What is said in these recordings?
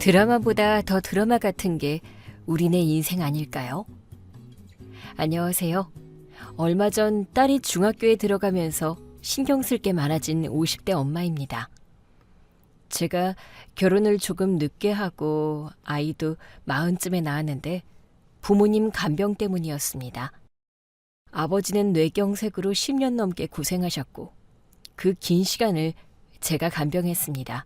드라마보다 더 드라마 같은 게 우리네 인생 아닐까요? 안녕하세요. 얼마 전 딸이 중학교에 들어가면서 신경 쓸 게 많아진 50대 엄마입니다. 제가 결혼을 조금 늦게 하고 아이도 40쯤에 낳았는데 부모님 간병 때문이었습니다. 아버지는 뇌경색으로 10년 넘게 고생하셨고 그 긴 시간을 제가 간병했습니다.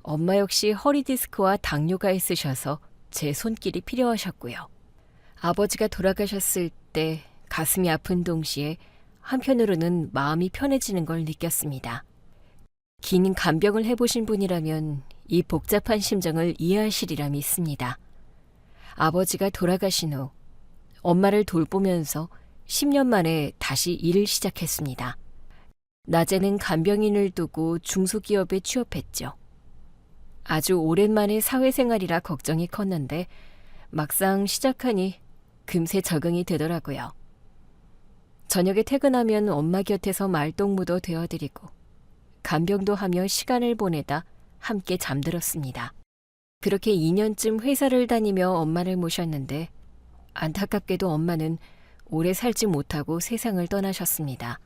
엄마 역시 허리 디스크와 당뇨가 있으셔서 제 손길이 필요하셨고요. 아버지가 돌아가셨을 때 가슴이 아픈 동시에 한편으로는 마음이 편해지는 걸 느꼈습니다. 긴 간병을 해보신 분이라면 이 복잡한 심정을 이해하시리라 믿습니다. 아버지가 돌아가신 후 엄마를 돌보면서 10년 만에 다시 일을 시작했습니다. 낮에는 간병인을 두고 중소기업에 취업했죠. 아주 오랜만에 사회생활이라 걱정이 컸는데 막상 시작하니 금세 적응이 되더라고요. 저녁에 퇴근하면 엄마 곁에서 말동무도 되어드리고 간병도 하며 시간을 보내다 함께 잠들었습니다. 그렇게 2년쯤 회사를 다니며 엄마를 모셨는데 안타깝게도 엄마는 오래 살지 못하고 세상을 떠나셨습니다.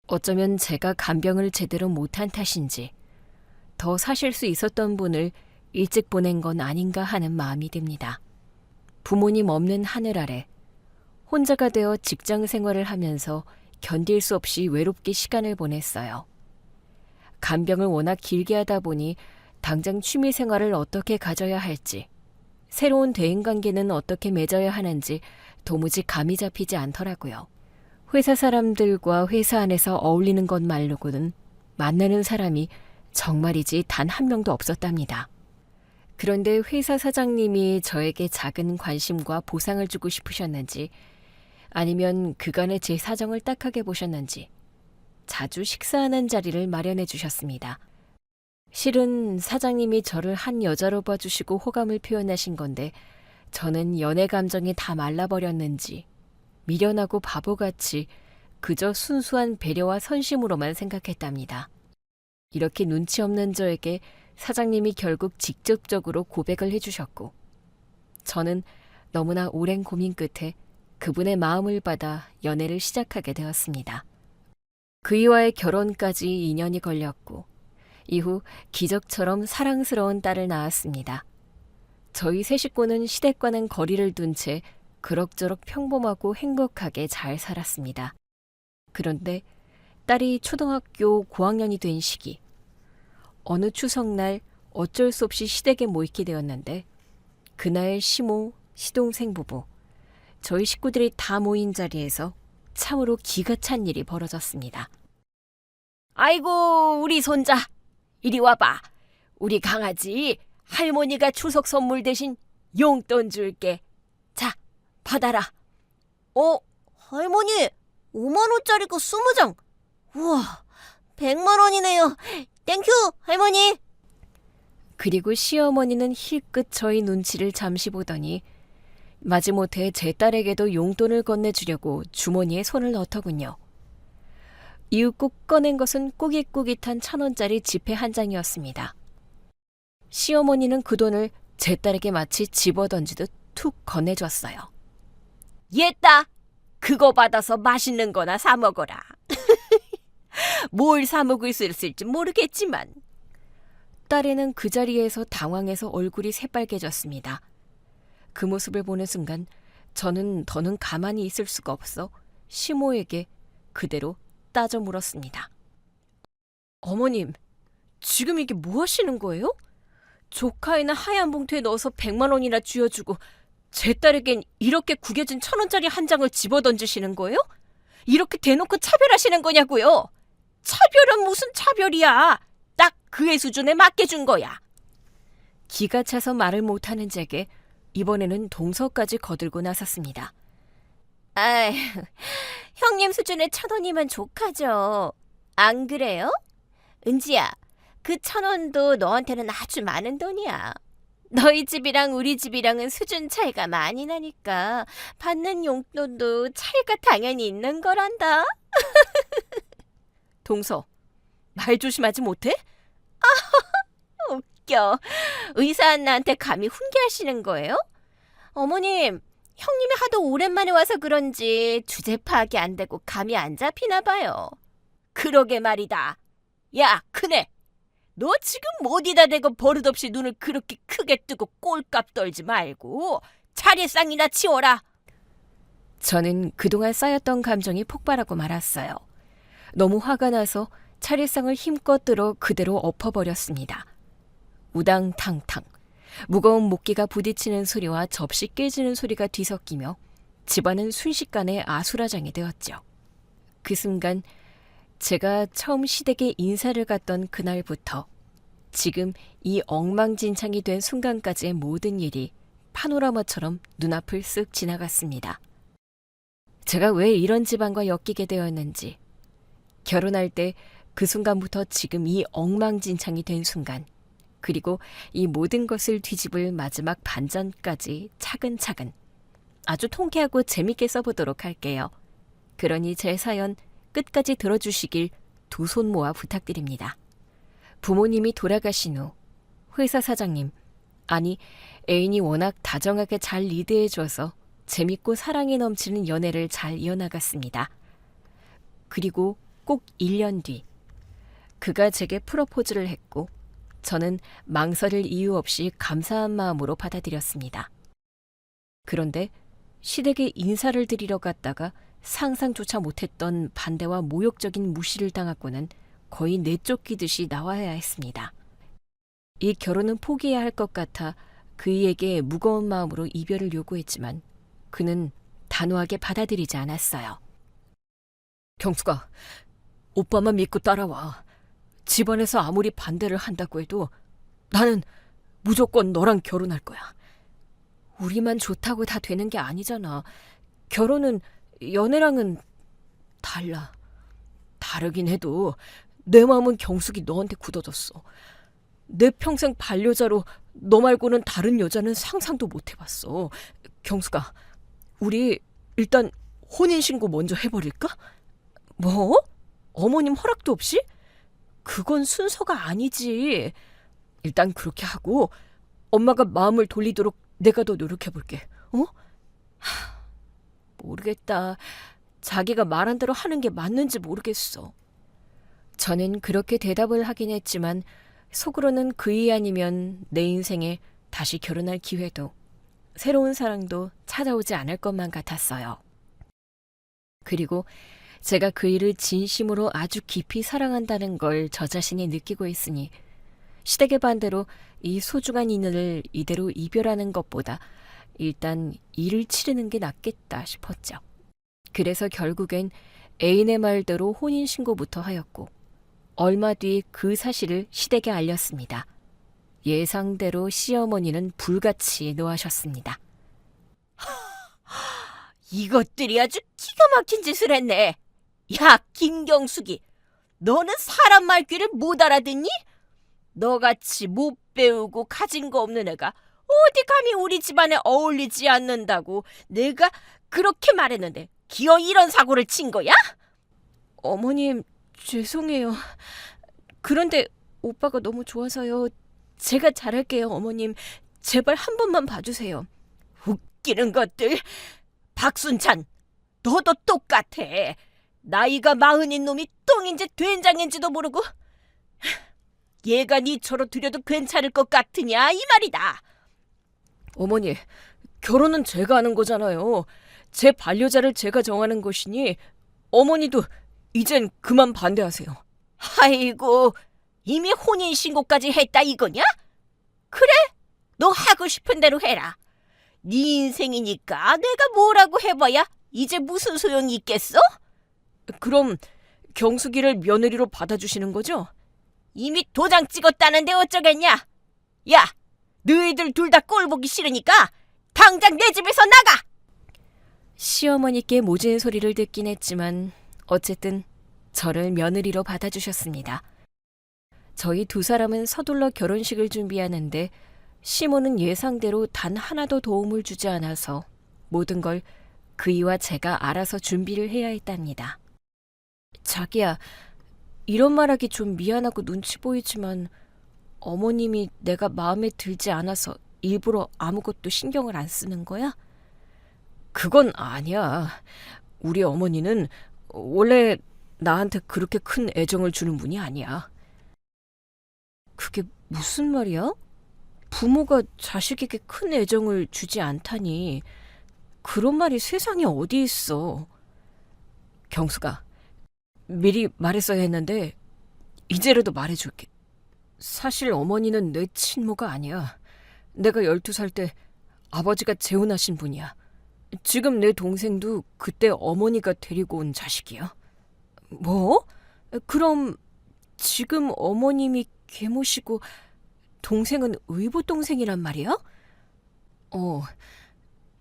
어쩌면 제가 간병을 제대로 못한 탓인지 더 사실 수 있었던 분을 일찍 보낸 건 아닌가 하는 마음이 듭니다. 부모님 없는 하늘 아래 혼자가 되어 직장 생활을 하면서 견딜 수 없이 외롭게 시간을 보냈어요. 간병을 워낙 길게 하다 보니 당장 취미 생활을 어떻게 가져야 할지, 새로운 대인관계는 어떻게 맺어야 하는지 도무지 감이 잡히지 않더라고요. 회사 사람들과 회사 안에서 어울리는 것 말고는 만나는 사람이 정말이지 단 한 명도 없었답니다. 그런데 회사 사장님이 저에게 작은 관심과 보상을 주고 싶으셨는지 아니면 그간의 제 사정을 딱하게 보셨는지 자주 식사하는 자리를 마련해 주셨습니다. 실은 사장님이 저를 한 여자로 봐주시고 호감을 표현하신 건데 저는 연애 감정이 다 말라버렸는지 미련하고 바보같이 그저 순수한 배려와 선심으로만 생각했답니다. 이렇게 눈치 없는 저에게 사장님이 결국 직접적으로 고백을 해주셨고 저는 너무나 오랜 고민 끝에 그분의 마음을 받아 연애를 시작하게 되었습니다. 그이와의 결혼까지 2년이 걸렸고 이후 기적처럼 사랑스러운 딸을 낳았습니다. 저희 세 식구는 시댁과는 거리를 둔 채 그럭저럭 평범하고 행복하게 잘 살았습니다. 그런데 딸이 초등학교 고학년이 된 시기, 어느 추석날 어쩔 수 없이 시댁에 모이게 되었는데 그날 시모, 시동생 부부, 저희 식구들이 다 모인 자리에서 참으로 기가 찬 일이 벌어졌습니다. 아이고 우리 손자, 이리 와봐. 우리 강아지 할머니가 추석 선물 대신 용돈 줄게. 자, 받아라. 할머니, 5만 원짜리 거 20장. 우와, 100만 원이네요. 땡큐, 할머니. 그리고 시어머니는 힐끗 저희 눈치를 잠시 보더니 마지못해 제 딸에게도 용돈을 건네주려고 주머니에 손을 넣더군요. 이후 꼭 꺼낸 것은 꾸깃꾸깃한 1,000원짜리 지폐 한 장이었습니다. 시어머니는 그 돈을 제 딸에게 마치 집어던지듯 툭 건네줬어요. 얘따, 그거 받아서 맛있는 거나 사 먹어라. 뭘 사 먹을 수 있을지 모르겠지만. 딸애는 그 자리에서 당황해서 얼굴이 새빨개졌습니다. 그 모습을 보는 순간 저는 더는 가만히 있을 수가 없어 시모에게 그대로 따져 물었습니다. 어머님, 지금 이게 뭐 하시는 거예요? 조카에는 하얀 봉투에 넣어서 100만 원이나 쥐어주고 제 딸에겐 이렇게 구겨진 1,000원짜리 한 장을 집어던지시는 거예요? 이렇게 대놓고 차별하시는 거냐고요? 차별은 무슨 차별이야. 딱 그의 수준에 맞게 준 거야. 기가 차서 말을 못하는 제게 이번에는 동서까지 거들고 나섰습니다. 아이, 형님 수준의 1,000원이면 족하죠. 안 그래요? 은지야, 그 1,000원도 너한테는 아주 많은 돈이야. 너희 집이랑 우리 집이랑은 수준 차이가 많이 나니까 받는 용돈도 차이가 당연히 있는 거란다. 동서, 말 조심하지 못해? 웃겨. 의사 안나한테 감히 훈계하시는 거예요? 어머님, 형님이 하도 오랜만에 와서 그런지 주제 파악이 안 되고 감이 안 잡히나 봐요. 그러게 말이다. 야, 큰애. 너 지금 어디다 대고 버릇없이 눈을 그렇게 크게 뜨고 꼴값 떨지 말고 차례상이나 치워라. 저는 그동안 쌓였던 감정이 폭발하고 말았어요. 너무 화가 나서 차례상을 힘껏 들어 그대로 엎어버렸습니다. 우당탕탕 무거운 목기가 부딪히는 소리와 접시 깨지는 소리가 뒤섞이며 집안은 순식간에 아수라장이 되었죠. 그 순간 제가 처음 시댁에 인사를 갔던 그날부터 지금 이 엉망진창이 된 순간까지의 모든 일이 파노라마처럼 눈앞을 쓱 지나갔습니다. 제가 왜 이런 집안과 엮이게 되었는지, 결혼할 때 그 순간부터 지금 이 엉망진창이 된 순간, 그리고 이 모든 것을 뒤집을 마지막 반전까지 차근차근 아주 통쾌하고 재밌게 써보도록 할게요. 그러니 제 사연 끝까지 들어주시길 두 손 모아 부탁드립니다. 부모님이 돌아가신 후 회사 사장님, 아니 애인이 워낙 다정하게 잘 리드해줘서 재밌고 사랑이 넘치는 연애를 잘 이어나갔습니다. 그리고 꼭 1년 뒤 그가 제게 프로포즈를 했고 저는 망설일 이유 없이 감사한 마음으로 받아들였습니다. 그런데 시댁에 인사를 드리러 갔다가 상상조차 못했던 반대와 모욕적인 무시를 당하고는 거의 내쫓기듯이 나와야 했습니다. 이 결혼은 포기해야 할 것 같아 그에게 무거운 마음으로 이별을 요구했지만 그는 단호하게 받아들이지 않았어요. 경수가, 오빠만 믿고 따라와. 집안에서 아무리 반대를 한다고 해도 나는 무조건 너랑 결혼할 거야. 우리만 좋다고 다 되는 게 아니잖아. 결혼은 연애랑은 달라. 다르긴 해도 내 마음은 경숙이 너한테 굳어졌어. 내 평생 반려자로 너 말고는 다른 여자는 상상도 못 해봤어. 경숙아, 우리 일단 혼인신고 먼저 해버릴까? 뭐? 어머님 허락도 없이? 그건 순서가 아니지. 일단 그렇게 하고 엄마가 마음을 돌리도록 내가 더 노력해볼게. 어? 모르겠다. 자기가 말한 대로 하는 게 맞는지 모르겠어. 저는 그렇게 대답을 하긴 했지만 속으로는 그이 아니면 내 인생에 다시 결혼할 기회도 새로운 사랑도 찾아오지 않을 것만 같았어요. 그리고 제가 그 일을 진심으로 아주 깊이 사랑한다는 걸 저 자신이 느끼고 있으니 시댁의 반대로 이 소중한 인연을 이대로 이별하는 것보다 일단 일을 치르는 게 낫겠다 싶었죠. 그래서 결국엔 애인의 말대로 혼인신고부터 하였고 얼마 뒤 그 사실을 시댁에 알렸습니다. 예상대로 시어머니는 불같이 노하셨습니다. 이것들이 아주 기가 막힌 짓을 했네. 야, 김경숙이, 너는 사람 말귀를 못 알아듣니? 너같이 못 배우고 가진 거 없는 애가 어디 감히 우리 집안에 어울리지 않는다고 내가 그렇게 말했는데 기어 이런 사고를 친 거야? 어머님, 죄송해요. 그런데 오빠가 너무 좋아서요. 제가 잘할게요, 어머님. 제발 한 번만 봐주세요. 웃기는 것들. 박순찬, 너도 똑같아. 나이가 40인 놈이 똥인지 된장인지도 모르고 얘가 니처럼 들여도 괜찮을 것 같으냐 이 말이다. 어머니, 결혼은 제가 하는 거잖아요. 제 반려자를 제가 정하는 것이니 어머니도 이젠 그만 반대하세요. 아이고, 이미 혼인신고까지 했다 이거냐? 그래, 너 하고 싶은 대로 해라. 네 인생이니까 내가 뭐라고 해봐야 이제 무슨 소용이 있겠어? 그럼 경숙이를 며느리로 받아주시는 거죠? 이미 도장 찍었다는데 어쩌겠냐? 야, 너희들 둘 다 꼴 보기 싫으니까 당장 내 집에서 나가! 시어머니께 모진 소리를 듣긴 했지만 어쨌든 저를 며느리로 받아주셨습니다. 저희 두 사람은 서둘러 결혼식을 준비하는데 시모는 예상대로 단 하나도 도움을 주지 않아서 모든 걸 그이와 제가 알아서 준비를 해야 했답니다. 자기야, 이런 말하기 좀 미안하고 눈치 보이지만 어머님이 내가 마음에 들지 않아서 일부러 아무것도 신경을 안 쓰는 거야? 그건 아니야. 우리 어머니는 원래 나한테 그렇게 큰 애정을 주는 분이 아니야. 그게 무슨 말이야? 부모가 자식에게 큰 애정을 주지 않다니. 그런 말이 세상에 어디 있어. 경수가, 미리 말했어야 했는데 이제라도 말해줄게. 사실 어머니는 내 친모가 아니야. 내가 12살 때 아버지가 재혼하신 분이야. 지금 내 동생도 그때 어머니가 데리고 온 자식이야. 뭐? 그럼 지금 어머님이 계모시고 동생은 의붓 동생이란 말이야?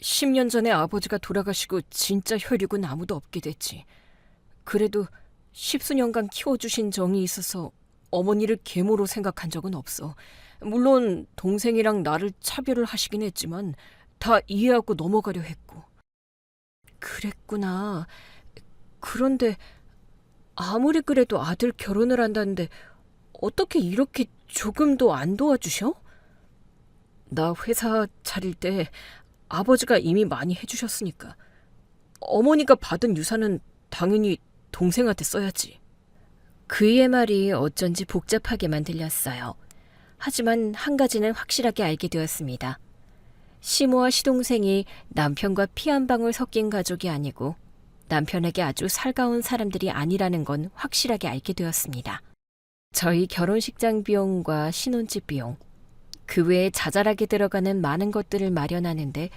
10년 전에 아버지가 돌아가시고 진짜 혈육은 아무도 없게 됐지. 그래도 10수년간 키워주신 정이 있어서 어머니를 계모로 생각한 적은 없어. 물론 동생이랑 나를 차별을 하시긴 했지만 다 이해하고 넘어가려 했고. 그랬구나. 그런데 아무리 그래도 아들 결혼을 한다는데 어떻게 이렇게 조금도 안 도와주셔? 나 회사 차릴 때 아버지가 이미 많이 해주셨으니까. 어머니가 받은 유산은 당연히 동생한테 써야지. 그의 말이 어쩐지 복잡하게만 들렸어요. 하지만 한 가지는 확실하게 알게 되었습니다. 시모와 시동생이 남편과 피 한 방울 섞인 가족이 아니고 남편에게 아주 살가운 사람들이 아니라는 건 확실하게 알게 되었습니다. 저희 결혼식장 비용과 신혼집 비용, 그 외에 자잘하게 들어가는 많은 것들을 마련하는데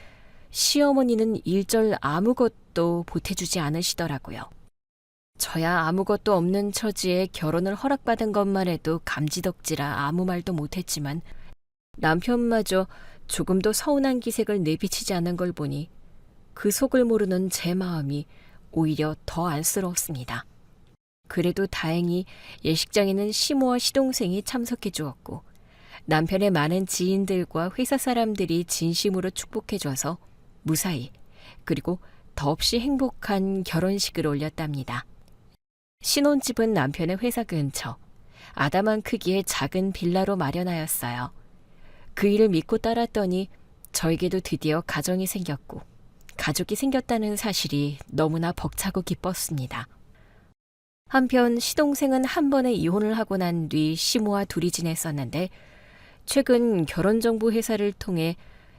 시어머니는 일절 아무것도 보태주지 않으시더라고요. 저야 아무것도 없는 처지에 결혼을 허락받은 것만 해도 감지덕지라 아무 말도 못했지만 남편마저 조금도 서운한 기색을 내비치지 않은 걸 보니 그 속을 모르는 제 마음이 오히려 더 안쓰러웠습니다. 그래도 다행히 예식장에는 시모와 시동생이 참석해 주었고 남편의 많은 지인들과 회사 사람들이 진심으로 축복해줘서 무사히 그리고 더없이 행복한 결혼식을 올렸답니다. 신혼집은 남편의 회사 근처 아담한 크기의 작은 빌라로 마련하였어요. 그 일을 믿고 따랐더니 저에게도 드디어 가정이 생겼고 가족이 생겼다는 사실이 너무나 벅차고 기뻤습니다. 한편 시동생은 한 번에 이혼을 하고 난 뒤 시모와 둘이 지냈었는데 최근 결혼정보 회사를 통해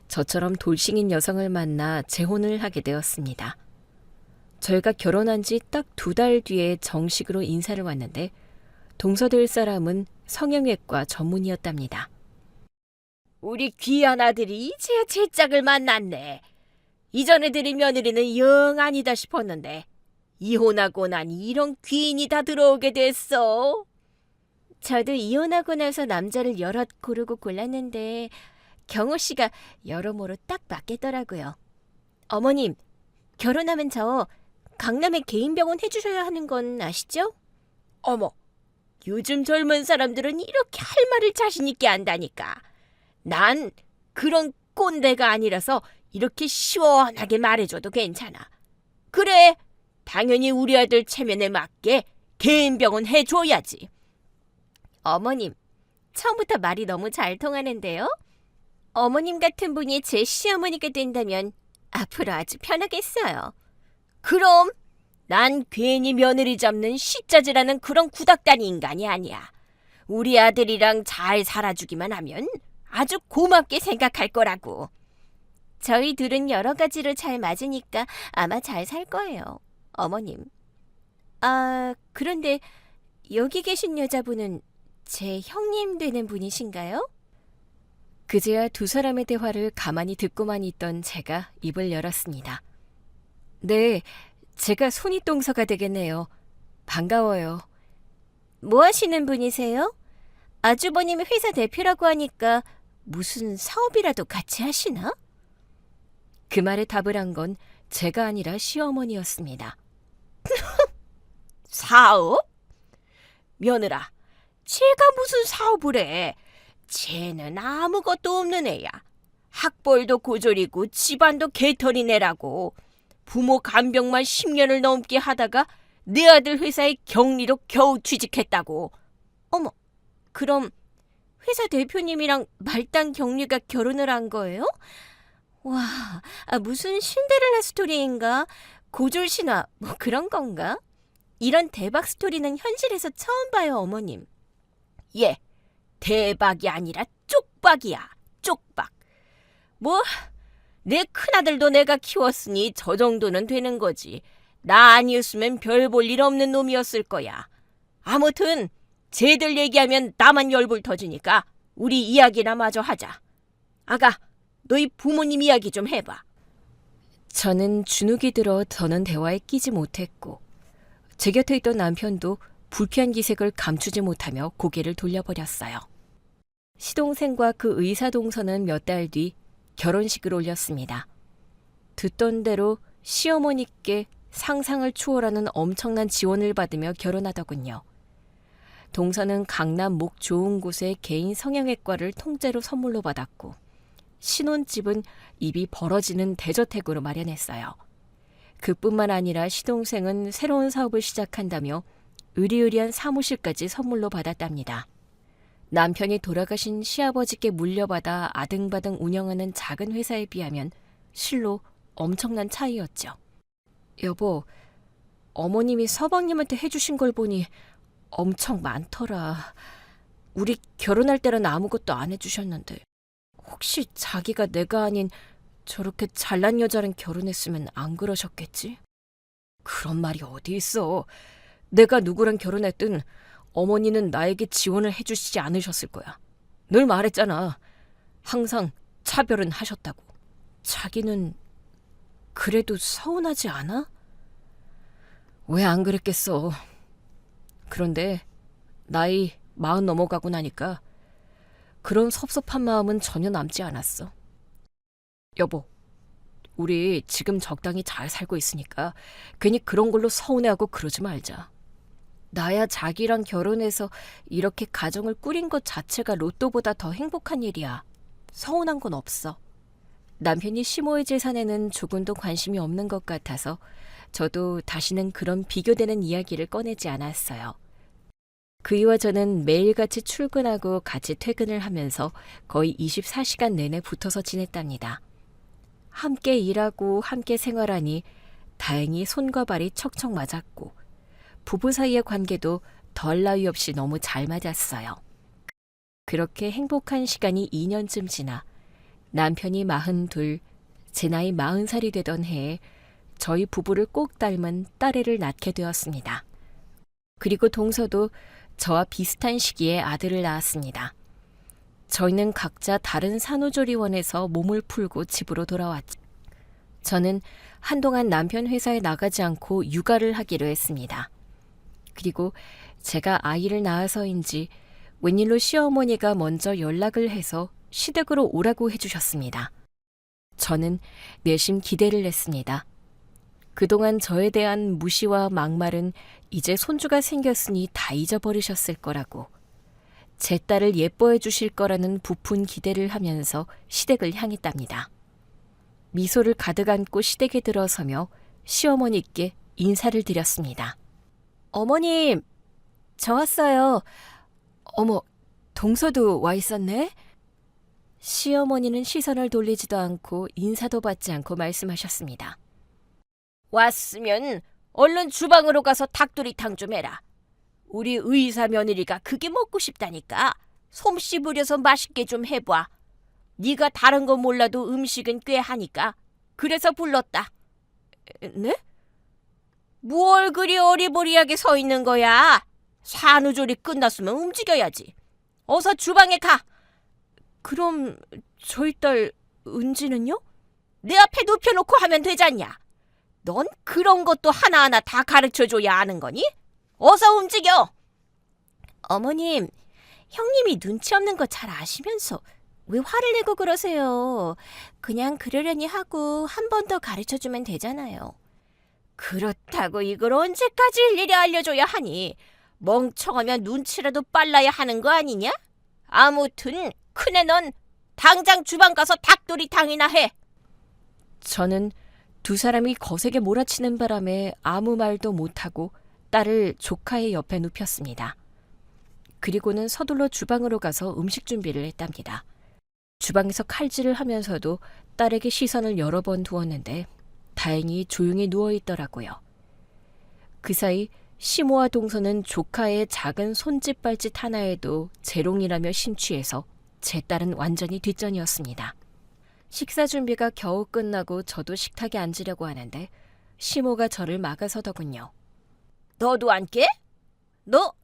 저처럼 돌싱인 여성을 만나 재혼을 하게 되었습니다. 저희가 결혼한 지 딱 2달 뒤에 정식으로 인사를 왔는데 동서될 사람은 성형외과 전문의였답니다. 우리 귀한 아들이 이제야 제 짝을 만났네. 이전에 들인 며느리는 영 아니다 싶었는데 이혼하고 난 이런 귀인이 다 들어오게 됐어. 저도 이혼하고 나서 남자를 여럿 고르고 골랐는데 경호 씨가 여러모로 딱 맞겠더라고요. 어머님, 결혼하면 저 강남에 개인 병원 해주셔야 하는 건 아시죠? 어머, 요즘 젊은 사람들은 이렇게 할 말을 자신 있게 한다니까. 난 그런 꼰대가 아니라서 이렇게 시원하게 말해줘도 괜찮아. 그래, 당연히 우리 아들 체면에 맞게 개인 병원 해줘야지. 어머님, 처음부터 말이 너무 잘 통하는데요? 어머님 같은 분이 제 시어머니가 된다면 앞으로 아주 편하겠어요. 그럼 난 괜히 며느리 잡는 시짜지라는 그런 구닥다리 인간이 아니야. 우리 아들이랑 잘 살아주기만 하면 아주 고맙게 생각할 거라고. 저희 둘은 여러 가지로 잘 맞으니까 아마 잘 살 거예요, 어머님. 그런데 여기 계신 여자분은 제 형님 되는 분이신가요? 그제야 두 사람의 대화를 가만히 듣고만 있던 제가 입을 열었습니다. 네, 제가 손윗동서가 되겠네요. 반가워요. 뭐 하시는 분이세요? 아주버님이 회사 대표라고 하니까 무슨 사업이라도 같이 하시나? 그 말에 답을 한 건 제가 아니라 시어머니였습니다. 사업? 며느라, 쟤가 무슨 사업을 해? 쟤는 아무것도 없는 애야. 학벌도 고졸이고 집안도 개털이네라고. 부모 간병만 10년을 넘게 하다가 내 아들 회사에 격리로 겨우 취직했다고. 어머, 그럼 회사 대표님이랑 말단 경리가 결혼을 한 거예요? 와, 무슨 신데렐라 스토리인가? 고졸 신화 뭐 그런 건가? 이런 대박 스토리는 현실에서 처음 봐요, 어머님. 예, 대박이 아니라 쪽박이야, 쪽박. 뭐, 내 큰아들도 내가 키웠으니 저 정도는 되는 거지. 나 아니었으면 별 볼 일 없는 놈이었을 거야. 아무튼 쟤들 얘기하면 나만 열불 터지니까 우리 이야기나 마저 하자. 아가, 너희 부모님 이야기 좀 해봐. 저는 주눅이 들어 더는 대화에 끼지 못했고 제 곁에 있던 남편도 불쾌한 기색을 감추지 못하며 고개를 돌려버렸어요. 시동생과 그 의사 동서는 몇 달 뒤 결혼식을 올렸습니다. 듣던 대로 시어머니께 상상을 초월하는 엄청난 지원을 받으며 결혼하더군요. 동서는 강남 목 좋은 곳의 개인 성형외과를 통째로 선물로 받았고 신혼집은 입이 벌어지는 대저택으로 마련했어요. 그뿐만 아니라 시동생은 새로운 사업을 시작한다며 으리으리한 사무실까지 선물로 받았답니다. 남편이 돌아가신 시아버지께 물려받아 아등바등 운영하는 작은 회사에 비하면 실로 엄청난 차이였죠. 여보, 어머님이 서방님한테 해주신 걸 보니 엄청 많더라. 우리 결혼할 때는 아무것도 안 해주셨는데 혹시 자기가 내가 아닌 저렇게 잘난 여자랑 결혼했으면 안 그러셨겠지? 그런 말이 어디 있어. 내가 누구랑 결혼했든 어머니는 나에게 지원을 해주시지 않으셨을 거야. 늘 말했잖아. 항상 차별은 하셨다고. 자기는 그래도 서운하지 않아? 왜 안 그랬겠어. 그런데 나이 40 넘어가고 나니까 그런 섭섭한 마음은 전혀 남지 않았어. 여보, 우리 지금 적당히 잘 살고 있으니까 괜히 그런 걸로 서운해하고 그러지 말자. 나야 자기랑 결혼해서 이렇게 가정을 꾸린 것 자체가 로또보다 더 행복한 일이야. 서운한 건 없어. 남편이 시모의 재산에는 조금도 관심이 없는 것 같아서 저도 다시는 그런 비교되는 이야기를 꺼내지 않았어요. 그이와 저는 매일같이 출근하고 같이 퇴근을 하면서 거의 24시간 내내 붙어서 지냈답니다. 함께 일하고 함께 생활하니 다행히 손과 발이 척척 맞았고 부부 사이의 관계도 덜 나위 없이 너무 잘 맞았어요. 그렇게 행복한 시간이 2년쯤 지나 남편이 42, 제 나이 40살이 되던 해에 저희 부부를 꼭 닮은 딸애를 낳게 되었습니다. 그리고 동서도 저와 비슷한 시기에 아들을 낳았습니다. 저희는 각자 다른 산후조리원에서 몸을 풀고 집으로 돌아왔죠. 저는 한동안 남편 회사에 나가지 않고 육아를 하기로 했습니다. 그리고 제가 아이를 낳아서인지 웬일로 시어머니가 먼저 연락을 해서 시댁으로 오라고 해주셨습니다. 저는 내심 기대를 했습니다. 그동안 저에 대한 무시와 막말은 이제 손주가 생겼으니 다 잊어버리셨을 거라고, 제 딸을 예뻐해 주실 거라는 부푼 기대를 하면서 시댁을 향했답니다. 미소를 가득 안고 시댁에 들어서며 시어머니께 인사를 드렸습니다. 어머님, 저 왔어요. 어머, 동서도 와 있었네? 시어머니는 시선을 돌리지도 않고 인사도 받지 않고 말씀하셨습니다. 왔으면 얼른 주방으로 가서 닭도리탕 좀 해라. 우리 의사 며느리가 그게 먹고 싶다니까. 솜씨 부려서 맛있게 좀 해봐. 네가 다른 거 몰라도 음식은 꽤 하니까. 그래서 불렀다. 네? 뭘 그리 어리버리하게 서 있는 거야? 산후조리 끝났으면 움직여야지. 어서 주방에 가. 그럼 저희 딸 은지는요? 내 앞에 눕혀놓고 하면 되잖냐. 넌 그런 것도 하나하나 다 가르쳐줘야 아는 거니? 어서 움직여. 어머님, 형님이 눈치 없는 거 잘 아시면서 왜 화를 내고 그러세요? 그냥 그러려니 하고 한 번 더 가르쳐주면 되잖아요. 그렇다고 이걸 언제까지 일일이 알려줘야 하니? 멍청하면 눈치라도 빨라야 하는 거 아니냐? 아무튼 큰애 넌 당장 주방 가서 닭도리탕이나 해. 저는 두 사람이 거세게 몰아치는 바람에 아무 말도 못하고 딸을 조카의 옆에 눕혔습니다. 그리고는 서둘러 주방으로 가서 음식 준비를 했답니다. 주방에서 칼질을 하면서도 딸에게 시선을 여러 번 두었는데 다행히 조용히 누워있더라고요. 그 사이 시모와 동서는 조카의 작은 손짓 발짓 하나에도 재롱이라며 심취해서 제 딸은 완전히 뒷전이었습니다. 식사 준비가 겨우 끝나고 저도 식탁에 앉으려고 하는데 시모가 저를 막아서더군요. 너도 앉게? 너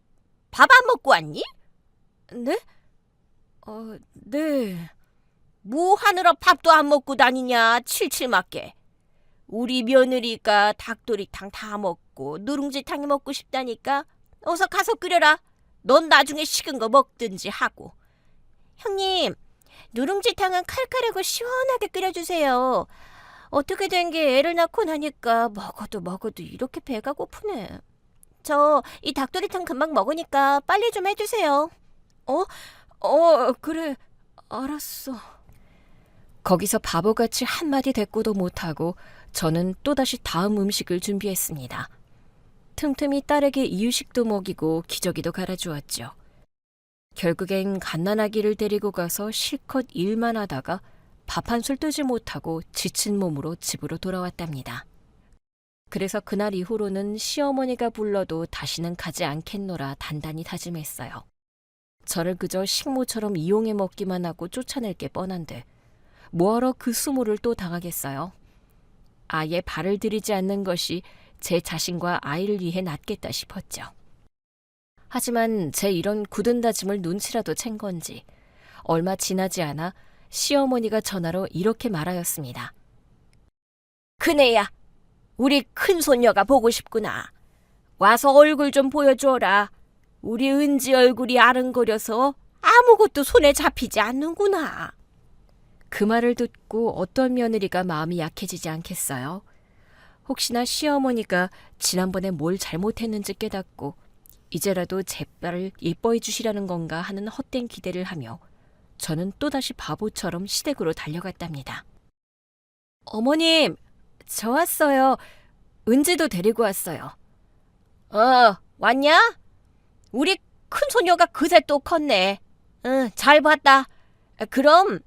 밥 안 먹고 왔니? 네? 네. 뭐 하느라 밥도 안 먹고 다니냐, 칠칠 맞게. 우리 며느리가 닭도리탕 다 먹고 누룽지탕이 먹고 싶다니까 어서 가서 끓여라. 넌 나중에 식은 거 먹든지 하고. 형님, 누룽지탕은 칼칼하고 시원하게 끓여주세요. 어떻게 된 게 애를 낳고 나니까 먹어도 이렇게 배가 고프네. 저 이 닭도리탕 금방 먹으니까 빨리 좀 해주세요. 그래. 알았어. 거기서 바보같이 한마디 대꾸도 못하고 저는 또다시 다음 음식을 준비했습니다. 틈틈이 딸에게 이유식도 먹이고 기저귀도 갈아주었죠. 결국엔 갓난아기를 데리고 가서 실컷 일만 하다가 밥 한술 뜨지 못하고 지친 몸으로 집으로 돌아왔답니다. 그래서 그날 이후로는 시어머니가 불러도 다시는 가지 않겠노라 단단히 다짐했어요. 저를 그저 식모처럼 이용해 먹기만 하고 쫓아낼 게 뻔한데 뭐하러 그 수모를 또 당하겠어요. 아예 발을 들이지 않는 것이 제 자신과 아이를 위해 낫겠다 싶었죠. 하지만 제 이런 굳은 다짐을 눈치라도 챈 건지 얼마 지나지 않아 시어머니가 전화로 이렇게 말하였습니다. 큰애야, 우리 큰손녀가 보고 싶구나. 와서 얼굴 좀 보여줘라. 우리 은지 얼굴이 아른거려서 아무것도 손에 잡히지 않는구나. 그 말을 듣고 어떤 며느리가 마음이 약해지지 않겠어요? 혹시나 시어머니가 지난번에 뭘 잘못했는지 깨닫고 이제라도 제 딸을 예뻐해 주시라는 건가 하는 헛된 기대를 하며 저는 또다시 바보처럼 시댁으로 달려갔답니다. 어머님, 저 왔어요. 은지도 데리고 왔어요. 왔냐? 우리 큰손녀가 그새 또 컸네. 응, 잘 봤다. 그럼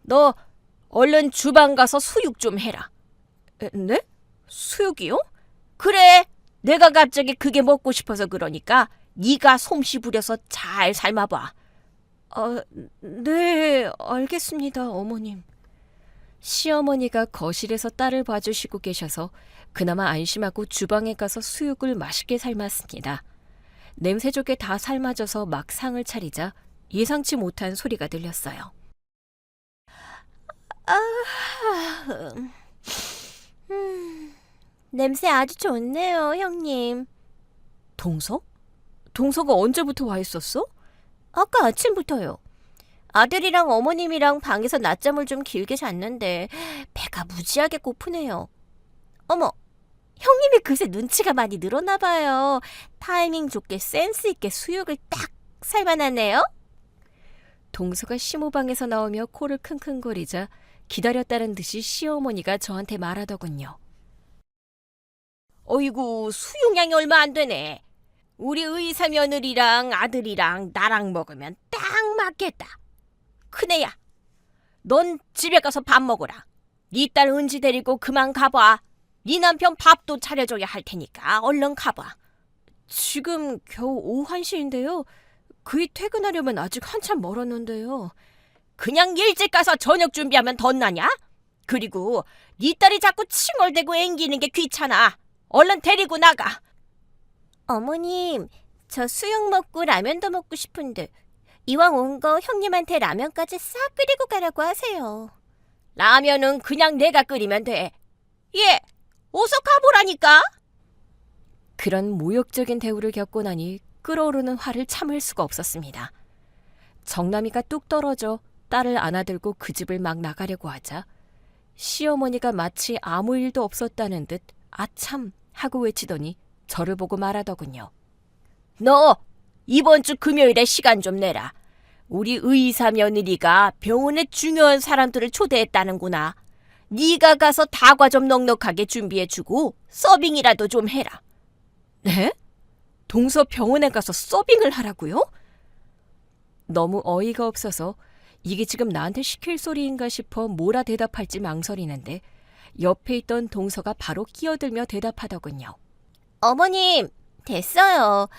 너 얼른 주방 가서 수육 좀 해라. 네? 수육이요? 그래, 내가 갑자기 그게 먹고 싶어서 그러니까 네가 솜씨 부려서 잘 삶아봐. 네, 알겠습니다, 어머님. 시어머니가 거실에서 딸을 봐주시고 계셔서 그나마 안심하고 주방에 가서 수육을 맛있게 삶았습니다. 냄새 좋게 다 삶아져서 막 상을 차리자 예상치 못한 소리가 들렸어요. 냄새 아주 좋네요, 형님. 동서? 동서가 언제부터 와 있었어? 아까 아침부터요. 아들이랑 어머님이랑 방에서 낮잠을 좀 길게 잤는데 배가 무지하게 고프네요. 어머, 형님이 그새 눈치가 많이 늘었나 봐요. 타이밍 좋게 센스 있게 수육을 딱 삶아놨네요. 동서가 시모방에서 나오며 코를 킁킁거리자 기다렸다는 듯이 시어머니가 저한테 말하더군요. 어이구, 수육량이 얼마 안 되네. 우리 의사 며느리랑 아들이랑 나랑 먹으면 딱 맞겠다. 큰애야, 넌 집에 가서 밥 먹어라. 네 딸 은지 데리고 그만 가봐. 네 남편 밥도 차려줘야 할 테니까 얼른 가봐. 지금 겨우 오후 1시인데요. 그이 퇴근하려면 아직 한참 멀었는데요. 그냥 일찍 가서 저녁 준비하면 덧나냐? 그리고 네 딸이 자꾸 칭얼대고 앵기는 게 귀찮아. 얼른 데리고 나가. 어머님, 저 수육 먹고 라면도 먹고 싶은데 이왕 온 거 형님한테 라면까지 싹 끓이고 가라고 하세요. 라면은 그냥 내가 끓이면 돼. 예, 어서 가보라니까. 그런 모욕적인 대우를 겪고 나니 끓어오르는 화를 참을 수가 없었습니다. 정남이가 뚝 떨어져 딸을 안아들고 그 집을 막 나가려고 하자 시어머니가 마치 아무 일도 없었다는 듯 아참 하고 외치더니 저를 보고 말하더군요. 너 이번 주 금요일에 시간 좀 내라. 우리 의사 며느리가 병원에 중요한 사람들을 초대했다는구나. 네가 가서 다과 좀 넉넉하게 준비해주고 서빙이라도 좀 해라. 네? 동서 병원에 가서 서빙을 하라고요? 너무 어이가 없어서 이게 지금 나한테 시킬 소리인가 싶어 뭐라 대답할지 망설이는데 옆에 있던 동서가 바로 끼어들며 대답하더군요. 어머님, 됐어요.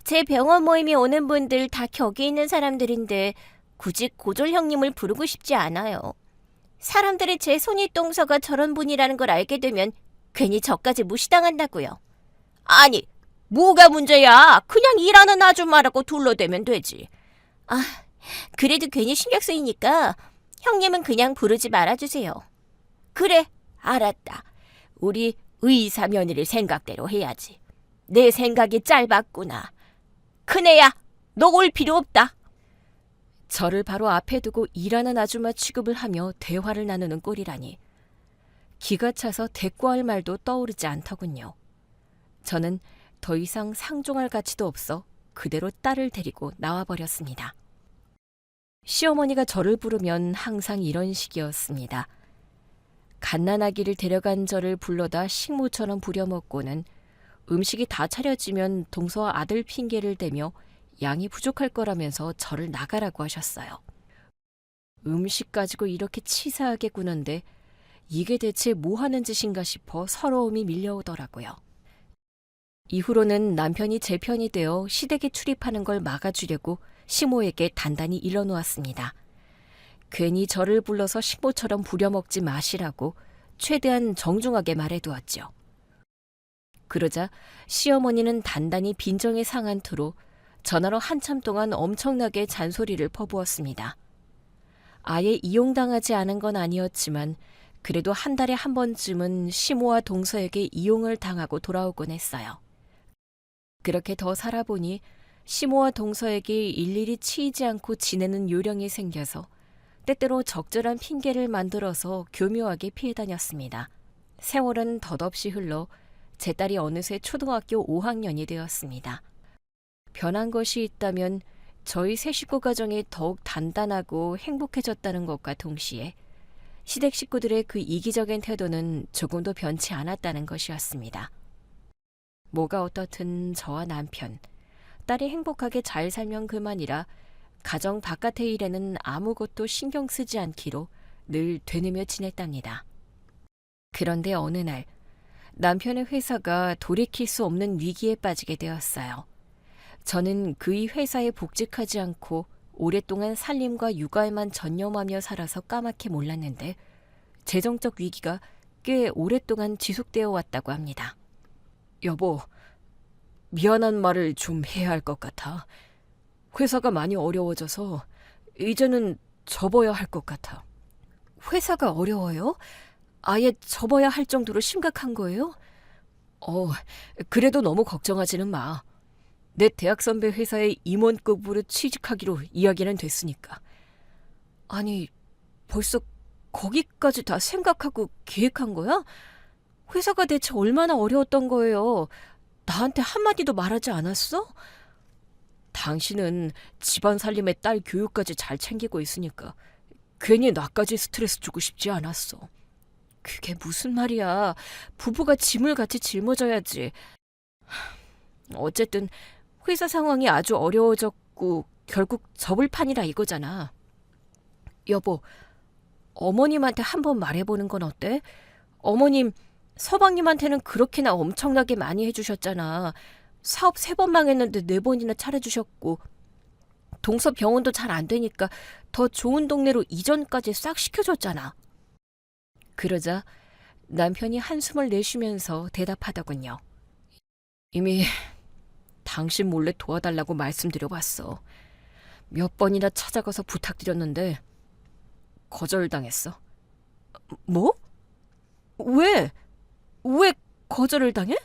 제 병원 모임에 오는 분들 다 격이 있는 사람들인데 굳이 고졸 형님을 부르고 싶지 않아요. 사람들이 제 손윗동서가 저런 분이라는 걸 알게 되면 괜히 저까지 무시당한다고요. 아니, 뭐가 문제야? 그냥 일하는 아줌마라고 둘러대면 되지. 아, 그래도 괜히 신경 쓰이니까 형님은 그냥 부르지 말아주세요. 그래, 알았다. 우리 의사 며느리 생각대로 해야지. 내 생각이 짧았구나. 큰애야, 너 올 필요 없다. 저를 바로 앞에 두고 일하는 아줌마 취급을 하며 대화를 나누는 꼴이라니. 기가 차서 대꾸할 말도 떠오르지 않더군요. 저는 더 이상 상종할 가치도 없어 그대로 딸을 데리고 나와버렸습니다. 시어머니가 저를 부르면 항상 이런 식이었습니다. 갓난아기를 데려간 저를 불러다 식모처럼 부려먹고는 음식이 다 차려지면 동서와 아들 핑계를 대며 양이 부족할 거라면서 저를 나가라고 하셨어요. 음식 가지고 이렇게 치사하게 구는데 이게 대체 뭐 하는 짓인가 싶어 서러움이 밀려오더라고요. 이후로는 남편이 제 편이 되어 시댁에 출입하는 걸 막아주려고 시모에게 단단히 일러놓았습니다. 괜히 저를 불러서 식모처럼 부려먹지 마시라고 최대한 정중하게 말해두었죠. 그러자 시어머니는 단단히 빈정에 상한 투로 전화로 한참 동안 엄청나게 잔소리를 퍼부었습니다. 아예 이용당하지 않은 건 아니었지만 그래도 한 달에 한 번쯤은 시모와 동서에게 이용을 당하고 돌아오곤 했어요. 그렇게 더 살아보니 시모와 동서에게 일일이 치이지 않고 지내는 요령이 생겨서 때때로 적절한 핑계를 만들어서 교묘하게 피해 다녔습니다. 세월은 덧없이 흘러 제 딸이 어느새 초등학교 5학년이 되었습니다. 변한 것이 있다면 저희 세 식구 가정이 더욱 단단하고 행복해졌다는 것과 동시에 시댁 식구들의 그 이기적인 태도는 조금도 변치 않았다는 것이었습니다. 뭐가 어떻든 저와 남편, 딸이 행복하게 잘 살면 그만이라 가정 바깥의 일에는 아무것도 신경 쓰지 않기로 늘 되뇌며 지냈답니다. 그런데 어느 날 남편의 회사가 돌이킬 수 없는 위기에 빠지게 되었어요. 저는 그의 회사에 복직하지 않고 오랫동안 살림과 육아에만 전념하며 살아서 까맣게 몰랐는데 재정적 위기가 꽤 오랫동안 지속되어 왔다고 합니다. 여보, 미안한 말을 좀 해야 할 것 같아. 회사가 많이 어려워져서 이제는 접어야 할 것 같아. 회사가 어려워요? 아예 접어야 할 정도로 심각한 거예요? 그래도 너무 걱정하지는 마. 내 대학 선배 회사에 임원급으로 취직하기로 이야기는 됐으니까. 아니, 벌써 거기까지 다 생각하고 계획한 거야? 회사가 대체 얼마나 어려웠던 거예요? 나한테 한마디도 말하지 않았어? 당신은 집안 살림에 딸 교육까지 잘 챙기고 있으니까 괜히 나까지 스트레스 주고 싶지 않았어. 그게 무슨 말이야. 부부가 짐을 같이 짊어져야지. 어쨌든 회사 상황이 아주 어려워졌고 결국 접을 판이라 이거잖아. 여보, 어머님한테 한번 말해보는 건 어때? 어머님, 서방님한테는 그렇게나 엄청나게 많이 해주셨잖아. 사업 3번 망했는데 4번이나 차려주셨고 동서 병원도 잘 안 되니까 더 좋은 동네로 이전까지 싹 시켜줬잖아. 그러자 남편이 한숨을 내쉬면서 대답하더군요. 이미 당신 몰래 도와달라고 말씀드려봤어. 몇 번이나 찾아가서 부탁드렸는데 거절당했어. 뭐? 왜? 왜 거절을 당해?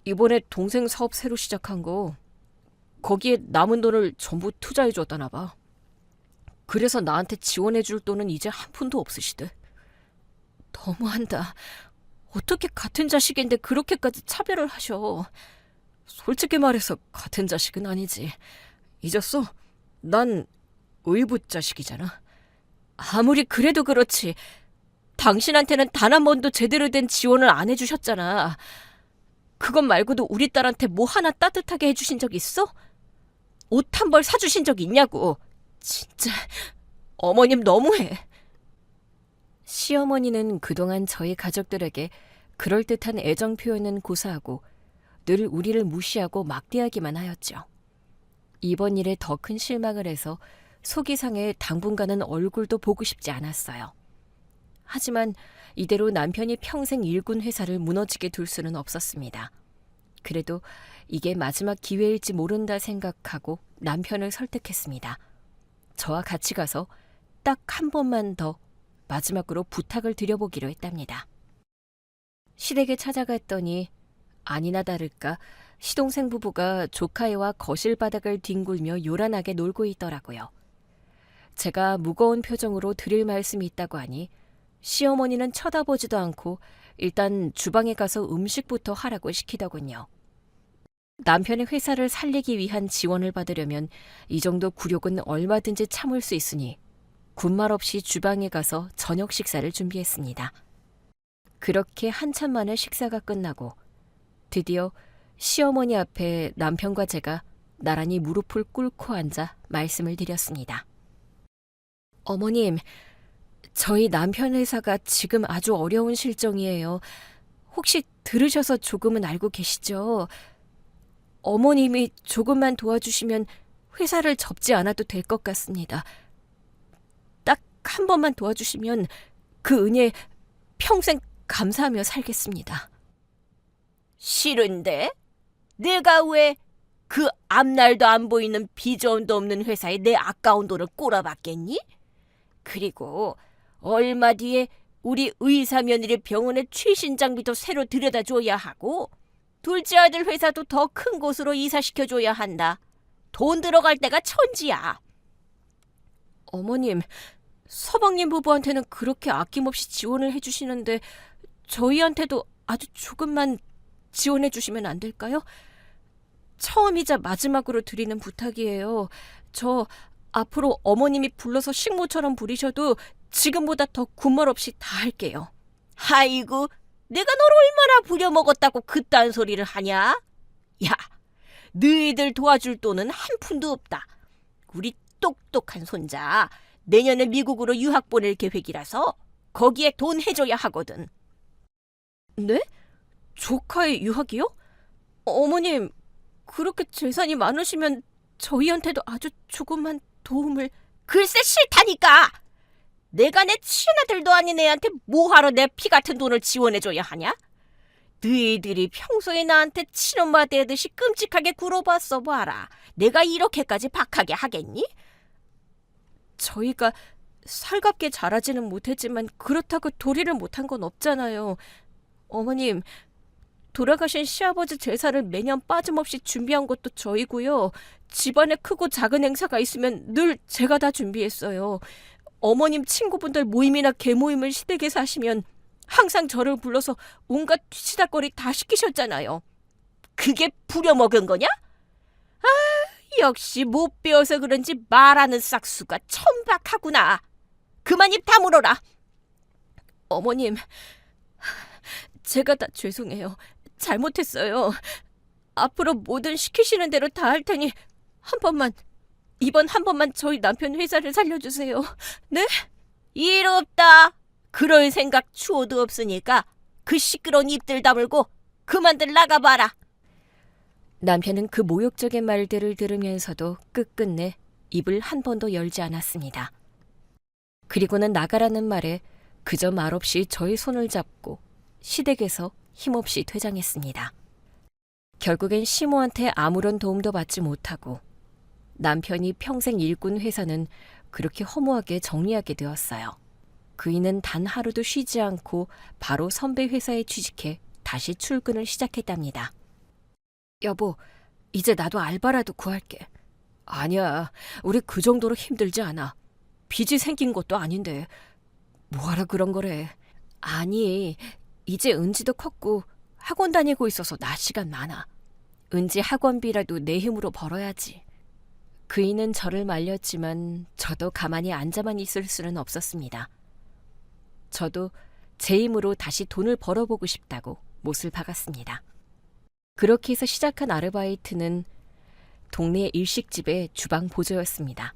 이번에 동생 사업 새로 시작한 거 거기에 남은 돈을 전부 투자해 줬다나 봐. 그래서 나한테 지원해 줄 돈은 이제 한 푼도 없으시대. 너무한다. 어떻게 같은 자식인데 그렇게까지 차별을 하셔. 솔직히 말해서 같은 자식은 아니지. 잊었어? 난 의붓 자식이잖아. 아무리 그래도 그렇지. 당신한테는 단 한 번도 제대로 된 지원을 안 해주셨잖아. 그것 말고도 우리 딸한테 뭐 하나 따뜻하게 해주신 적 있어? 옷 한 벌 사주신 적 있냐고. 진짜 어머님 너무해. 시어머니는 그동안 저희 가족들에게 그럴듯한 애정 표현은 고사하고 늘 우리를 무시하고 막대하기만 하였죠. 이번 일에 더 큰 실망을 해서 속이 상해 당분간은 얼굴도 보고 싶지 않았어요. 하지만 이대로 남편이 평생 일군 회사를 무너지게 둘 수는 없었습니다. 그래도 이게 마지막 기회일지 모른다 생각하고 남편을 설득했습니다. 저와 같이 가서 딱 한 번만 더 마지막으로 부탁을 드려보기로 했답니다. 시댁에 찾아갔더니 아니나 다를까 시동생 부부가 조카애와 거실 바닥을 뒹굴며 요란하게 놀고 있더라고요. 제가 무거운 표정으로 드릴 말씀이 있다고 하니 시어머니는 쳐다보지도 않고 일단 주방에 가서 음식부터 하라고 시키더군요. 남편의 회사를 살리기 위한 지원을 받으려면 이 정도 굴욕은 얼마든지 참을 수 있으니 군말 없이 주방에 가서 저녁 식사를 준비했습니다. 그렇게 한참 만에 식사가 끝나고 드디어 시어머니 앞에 남편과 제가 나란히 무릎을 꿇고 앉아 말씀을 드렸습니다. 어머님, 저희 남편 회사가 지금 아주 어려운 실정이에요. 혹시 들으셔서 조금은 알고 계시죠? 어머님이 조금만 도와주시면 회사를 접지 않아도 될 것 같습니다. 딱 한 번만 도와주시면 그 은혜 평생 감사하며 살겠습니다. 싫은데? 내가 왜 그 앞날도 안 보이는 비전도 없는 회사에 내 아까운 돈을 꼬라박겠니? 그리고 얼마 뒤에 우리 의사 며느리 병원의 최신 장비도 새로 들여다줘야 하고 둘째 아들 회사도 더 큰 곳으로 이사시켜줘야 한다. 돈 들어갈 때가 천지야. 어머님, 서방님 부부한테는 그렇게 아낌없이 지원을 해주시는데 저희한테도 아주 조금만 지원해 주시면 안 될까요? 처음이자 마지막으로 드리는 부탁이에요. 저 앞으로 어머님이 불러서 식모처럼 부리셔도 지금보다 더 군말 없이 다 할게요. 아이고, 내가 널 얼마나 부려먹었다고 그딴 소리를 하냐? 야, 너희들 도와줄 돈은 한 푼도 없다. 우리 똑똑한 손자 내년에 미국으로 유학 보낼 계획이라서 거기에 돈 해줘야 하거든. 네? 조카의 유학이요? 어머님, 그렇게 재산이 많으시면 저희한테도 아주 조금만 도움을... 글쎄 싫다니까. 내가 내 친아들도 아닌 애한테 뭐하러 내 피 같은 돈을 지원해줘야 하냐? 너희들이 평소에 나한테 친엄마 대듯이 끔찍하게 굴어봤어 봐라. 내가 이렇게까지 박하게 하겠니? 저희가 살갑게 자라지는 못했지만 그렇다고 도리를 못한 건 없잖아요. 어머님, 돌아가신 시아버지 제사를 매년 빠짐없이 준비한 것도 저희고요. 집안에 크고 작은 행사가 있으면 늘 제가 다 준비했어요. 어머님 친구분들 모임이나 개모임을 시댁에서 하시면 항상 저를 불러서 온갖 뒤치다거리 다 시키셨잖아요. 그게 부려먹은 거냐? 아, 역시 못 배워서 그런지 말하는 싹수가 천박하구나. 그만 입 다물어라. 어머님, 제가 다 죄송해요. 잘못했어요. 앞으로 뭐든 시키시는 대로 다 할 테니 이번 한 번만 저희 남편 회사를 살려주세요. 네? 일 없다. 그럴 생각 추호도 없으니까 그 시끄러운 입들 다물고 그만들 나가봐라. 남편은 그 모욕적인 말들을 들으면서도 끝끝내 입을 한 번도 열지 않았습니다. 그리고는 나가라는 말에 그저 말없이 저의 손을 잡고 시댁에서 힘없이 퇴장했습니다. 결국엔 시모한테 아무런 도움도 받지 못하고 남편이 평생 일군 회사는 그렇게 허무하게 정리하게 되었어요. 그이는 단 하루도 쉬지 않고 바로 선배 회사에 취직해 다시 출근을 시작했답니다. 여보, 이제 나도 알바라도 구할게. 아니야, 우리 그 정도로 힘들지 않아. 빚이 생긴 것도 아닌데 뭐하라 그런 거래. 아니, 이제 은지도 컸고 학원 다니고 있어서 나 시간 많아. 은지 학원비라도 내 힘으로 벌어야지. 그이는 저를 말렸지만 저도 가만히 앉아만 있을 수는 없었습니다. 저도 제 힘으로 다시 돈을 벌어보고 싶다고 못을 박았습니다. 그렇게 해서 시작한 아르바이트는 동네 일식집의 주방 보조였습니다.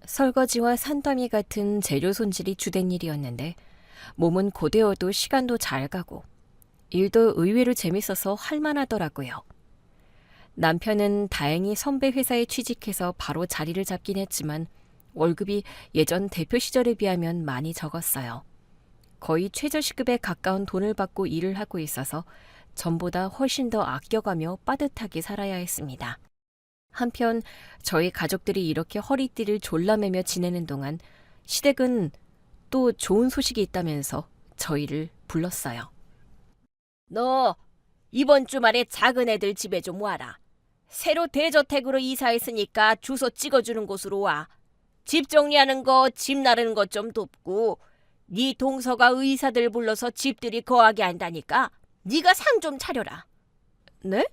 설거지와 산더미 같은 재료 손질이 주된 일이었는데 몸은 고되어도 시간도 잘 가고 일도 의외로 재밌어서 할만하더라고요. 남편은 다행히 선배 회사에 취직해서 바로 자리를 잡긴 했지만 월급이 예전 대표 시절에 비하면 많이 적었어요. 거의 최저시급에 가까운 돈을 받고 일을 하고 있어서 전보다 훨씬 더 아껴가며 빠듯하게 살아야 했습니다. 한편 저희 가족들이 이렇게 허리띠를 졸라매며 지내는 동안 시댁은 또 좋은 소식이 있다면서 저희를 불렀어요. 너 이번 주말에 작은 애들 집에 좀 와라. 새로 대저택으로 이사했으니까 주소 찍어주는 곳으로 와. 집 정리하는 거, 집 나르는 것 좀 돕고 네 동서가 의사들 불러서 집들이 거하게 한다니까 네가 상 좀 차려라. 네?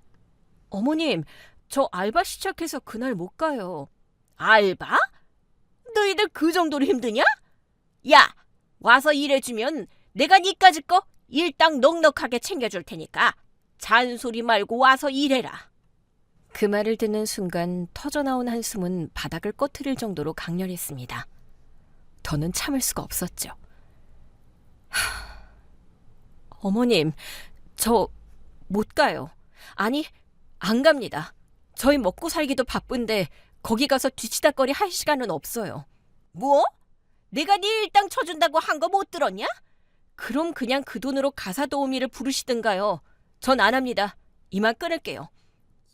어머님, 저 알바 시작해서 그날 못 가요. 알바? 너희들 그 정도로 힘드냐? 야, 와서 일해주면 내가 니까짓 거 일당 넉넉하게 챙겨줄 테니까 잔소리 말고 와서 일해라. 그 말을 듣는 순간 터져나온 한숨은 바닥을 꺼트릴 정도로 강렬했습니다. 더는 참을 수가 없었죠. 어머님, 저 못 가요. 아니, 안 갑니다. 저희 먹고 살기도 바쁜데 거기 가서 뒤치다거리 할 시간은 없어요. 뭐? 내가 네 일당 쳐준다고 한 거 못 들었냐? 그럼 그냥 그 돈으로 가사 도우미를 부르시든가요. 전 안 합니다. 이만 끊을게요.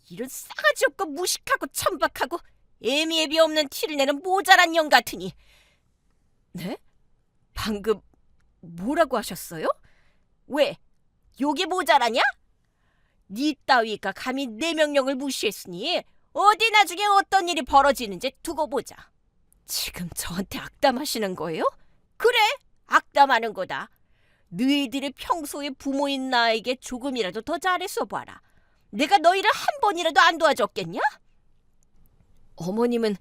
이런 싸가지 없고 무식하고 천박하고 애미애비 없는 티를 내는 모자란 년 같으니. 네? 방금 뭐라고 하셨어요? 왜? 욕이 모자라냐? 네 따위가 감히 내 명령을 무시했으니 어디 나중에 어떤 일이 벌어지는지 두고 보자. 지금 저한테 악담하시는 거예요? 그래, 악담하는 거다. 너희들이 평소에 부모인 나에게 조금이라도 더 잘했어 봐라. 내가 너희를 한 번이라도 안 도와줬겠냐? 어머님은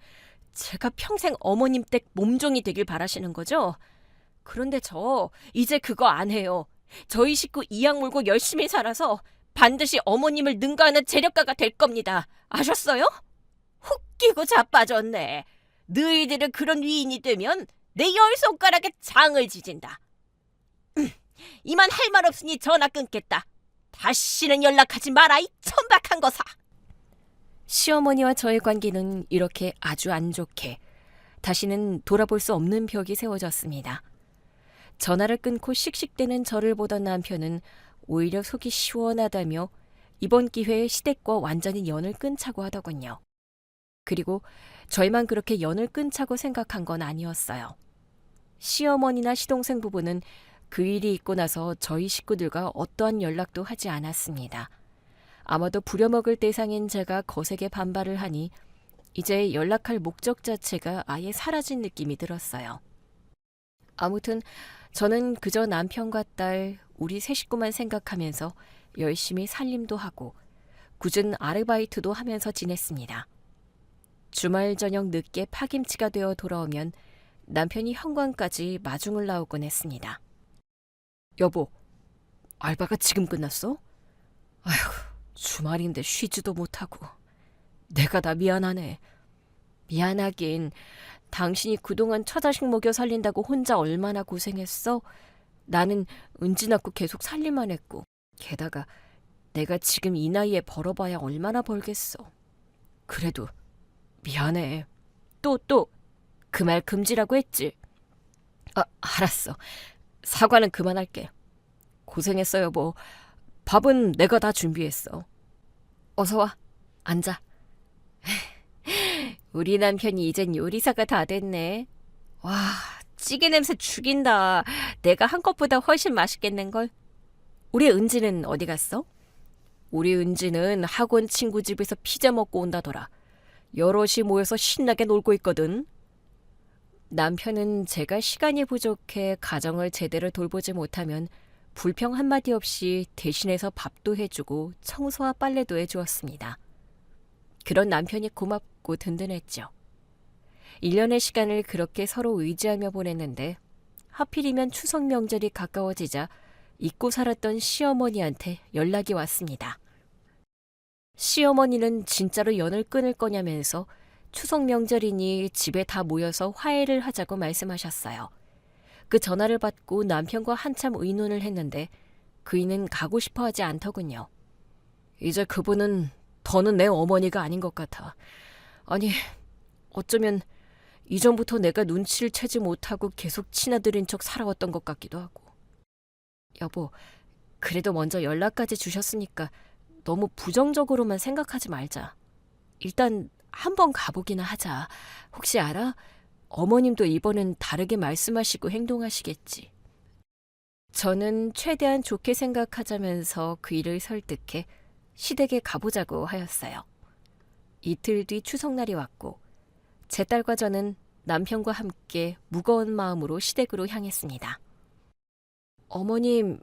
제가 평생 어머님 댁 몸종이 되길 바라시는 거죠? 그런데 저 이제 그거 안 해요. 저희 식구 이악 물고 열심히 살아서 반드시 어머님을 능가하는 재력가가 될 겁니다. 아셨어요? 훅 끼고 자빠졌네. 너희들은 그런 위인이 되면 내 열 손가락에 장을 지진다. 이만 할 말 없으니 전화 끊겠다. 다시는 연락하지 마라, 이 천박한 거사. 시어머니와 저의 관계는 이렇게 아주 안 좋게 다시는 돌아볼 수 없는 벽이 세워졌습니다. 전화를 끊고 씩씩대는 저를 보던 남편은 오히려 속이 시원하다며 이번 기회에 시댁과 완전히 연을 끊자고 하더군요. 그리고 저희만 그렇게 연을 끊자고 생각한 건 아니었어요. 시어머니나 시동생 부부는 그 일이 있고 나서 저희 식구들과 어떠한 연락도 하지 않았습니다. 아마도 부려먹을 대상인 제가 거세게 반발을 하니 이제 연락할 목적 자체가 아예 사라진 느낌이 들었어요. 아무튼 저는 그저 남편과 딸, 우리 세 식구만 생각하면서 열심히 살림도 하고 굳은 아르바이트도 하면서 지냈습니다. 주말 저녁 늦게 파김치가 되어 돌아오면 남편이 현관까지 마중을 나오곤 했습니다. 여보, 알바가 지금 끝났어? 아휴, 주말인데 쉬지도 못하고. 내가 다 미안하네. 미안하긴. 당신이 그동안 처자식 먹여 살린다고 혼자 얼마나 고생했어? 나는 은지 낳고 계속 살림만 했고. 게다가 내가 지금 이 나이에 벌어봐야 얼마나 벌겠어. 그래도 미안해. 또 그 말 금지라고 했지? 아, 알았어. 사과는 그만할게. 고생했어, 여보. 밥은 내가 다 준비했어. 어서 와. 앉아. 우리 남편이 이젠 요리사가 다 됐네. 와, 찌개 냄새 죽인다. 내가 한 것보다 훨씬 맛있겠는걸. 우리 은지는 어디 갔어? 우리 은지는 학원 친구 집에서 피자 먹고 온다더라. 여럿이 모여서 신나게 놀고 있거든. 남편은 제가 시간이 부족해 가정을 제대로 돌보지 못하면 불평 한마디 없이 대신해서 밥도 해주고 청소와 빨래도 해주었습니다. 그런 남편이 고맙고 든든했죠. 1년의 시간을 그렇게 서로 의지하며 보냈는데 하필이면 추석 명절이 가까워지자 잊고 살았던 시어머니한테 연락이 왔습니다. 시어머니는 진짜로 연을 끊을 거냐면서 추석 명절이니 집에 다 모여서 화해를 하자고 말씀하셨어요. 그 전화를 받고 남편과 한참 의논을 했는데 그이는 가고 싶어 하지 않더군요. 이제 그분은 더는 내 어머니가 아닌 것 같아. 아니, 어쩌면 이전부터 내가 눈치를 채지 못하고 계속 친아들인 척 살아왔던 것 같기도 하고. 여보, 그래도 먼저 연락까지 주셨으니까 너무 부정적으로만 생각하지 말자. 일단 한번 가보기나 하자. 혹시 알아? 어머님도 이번엔 다르게 말씀하시고 행동하시겠지. 저는 최대한 좋게 생각하자면서 그 일을 설득해 시댁에 가보자고 하였어요. 이틀 뒤 추석날이 왔고 제 딸과 저는 남편과 함께 무거운 마음으로 시댁으로 향했습니다. 어머님,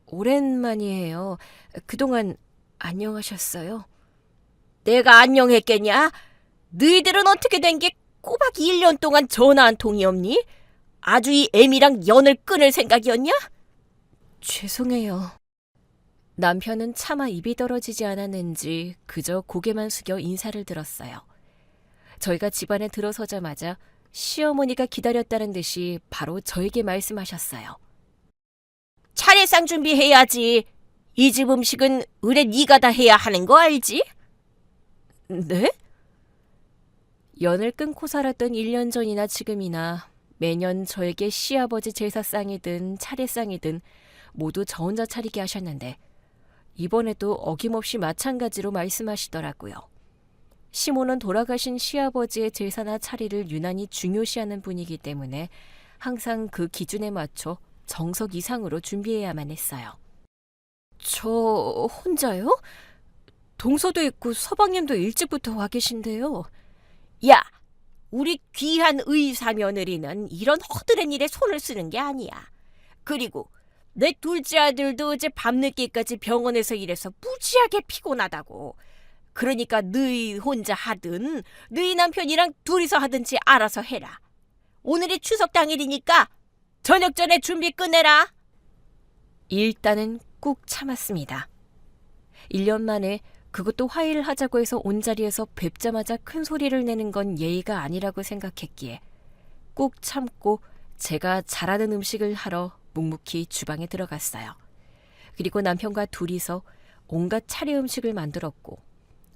오랜만이에요. 그동안 안녕하셨어요? 내가 안녕했겠냐? 너희들은 어떻게 된 게 꼬박 1년 동안 전화 한 통이 없니? 아주 이 애미랑 연을 끊을 생각이었냐? 죄송해요. 남편은 차마 입이 떨어지지 않았는지 그저 고개만 숙여 인사를 드렸어요. 저희가 집안에 들어서자마자 시어머니가 기다렸다는 듯이 바로 저에게 말씀하셨어요. 차례상 준비해야지. 이 집 음식은 의뢰 네가 다 해야 하는 거 알지? 네? 연을 끊고 살았던 1년 전이나 지금이나 매년 저에게 시아버지 제사상이든 차례상이든 모두 저 혼자 차리게 하셨는데 이번에도 어김없이 마찬가지로 말씀하시더라고요. 시모는 돌아가신 시아버지의 제사나 차례를 유난히 중요시하는 분이기 때문에 항상 그 기준에 맞춰 정석 이상으로 준비해야만 했어요. 저 혼자요? 동서도 있고 서방님도 일찍부터 와 계신데요. 야, 우리 귀한 의사 며느리는 이런 허드렛 일에 손을 쓰는 게 아니야. 그리고 내 둘째 아들도 어제 밤늦게까지 병원에서 일해서 무지하게 피곤하다고. 그러니까 너희 혼자 하든 너희 남편이랑 둘이서 하든지 알아서 해라. 오늘이 추석 당일이니까 저녁 전에 준비 끝내라. 일단은 꾹 참았습니다. 1년 만에 그것도 화해를 하자고 해서 온 자리에서 뵙자마자 큰 소리를 내는 건 예의가 아니라고 생각했기에 꾹 참고 제가 잘하는 음식을 하러 묵묵히 주방에 들어갔어요. 그리고 남편과 둘이서 온갖 차례 음식을 만들었고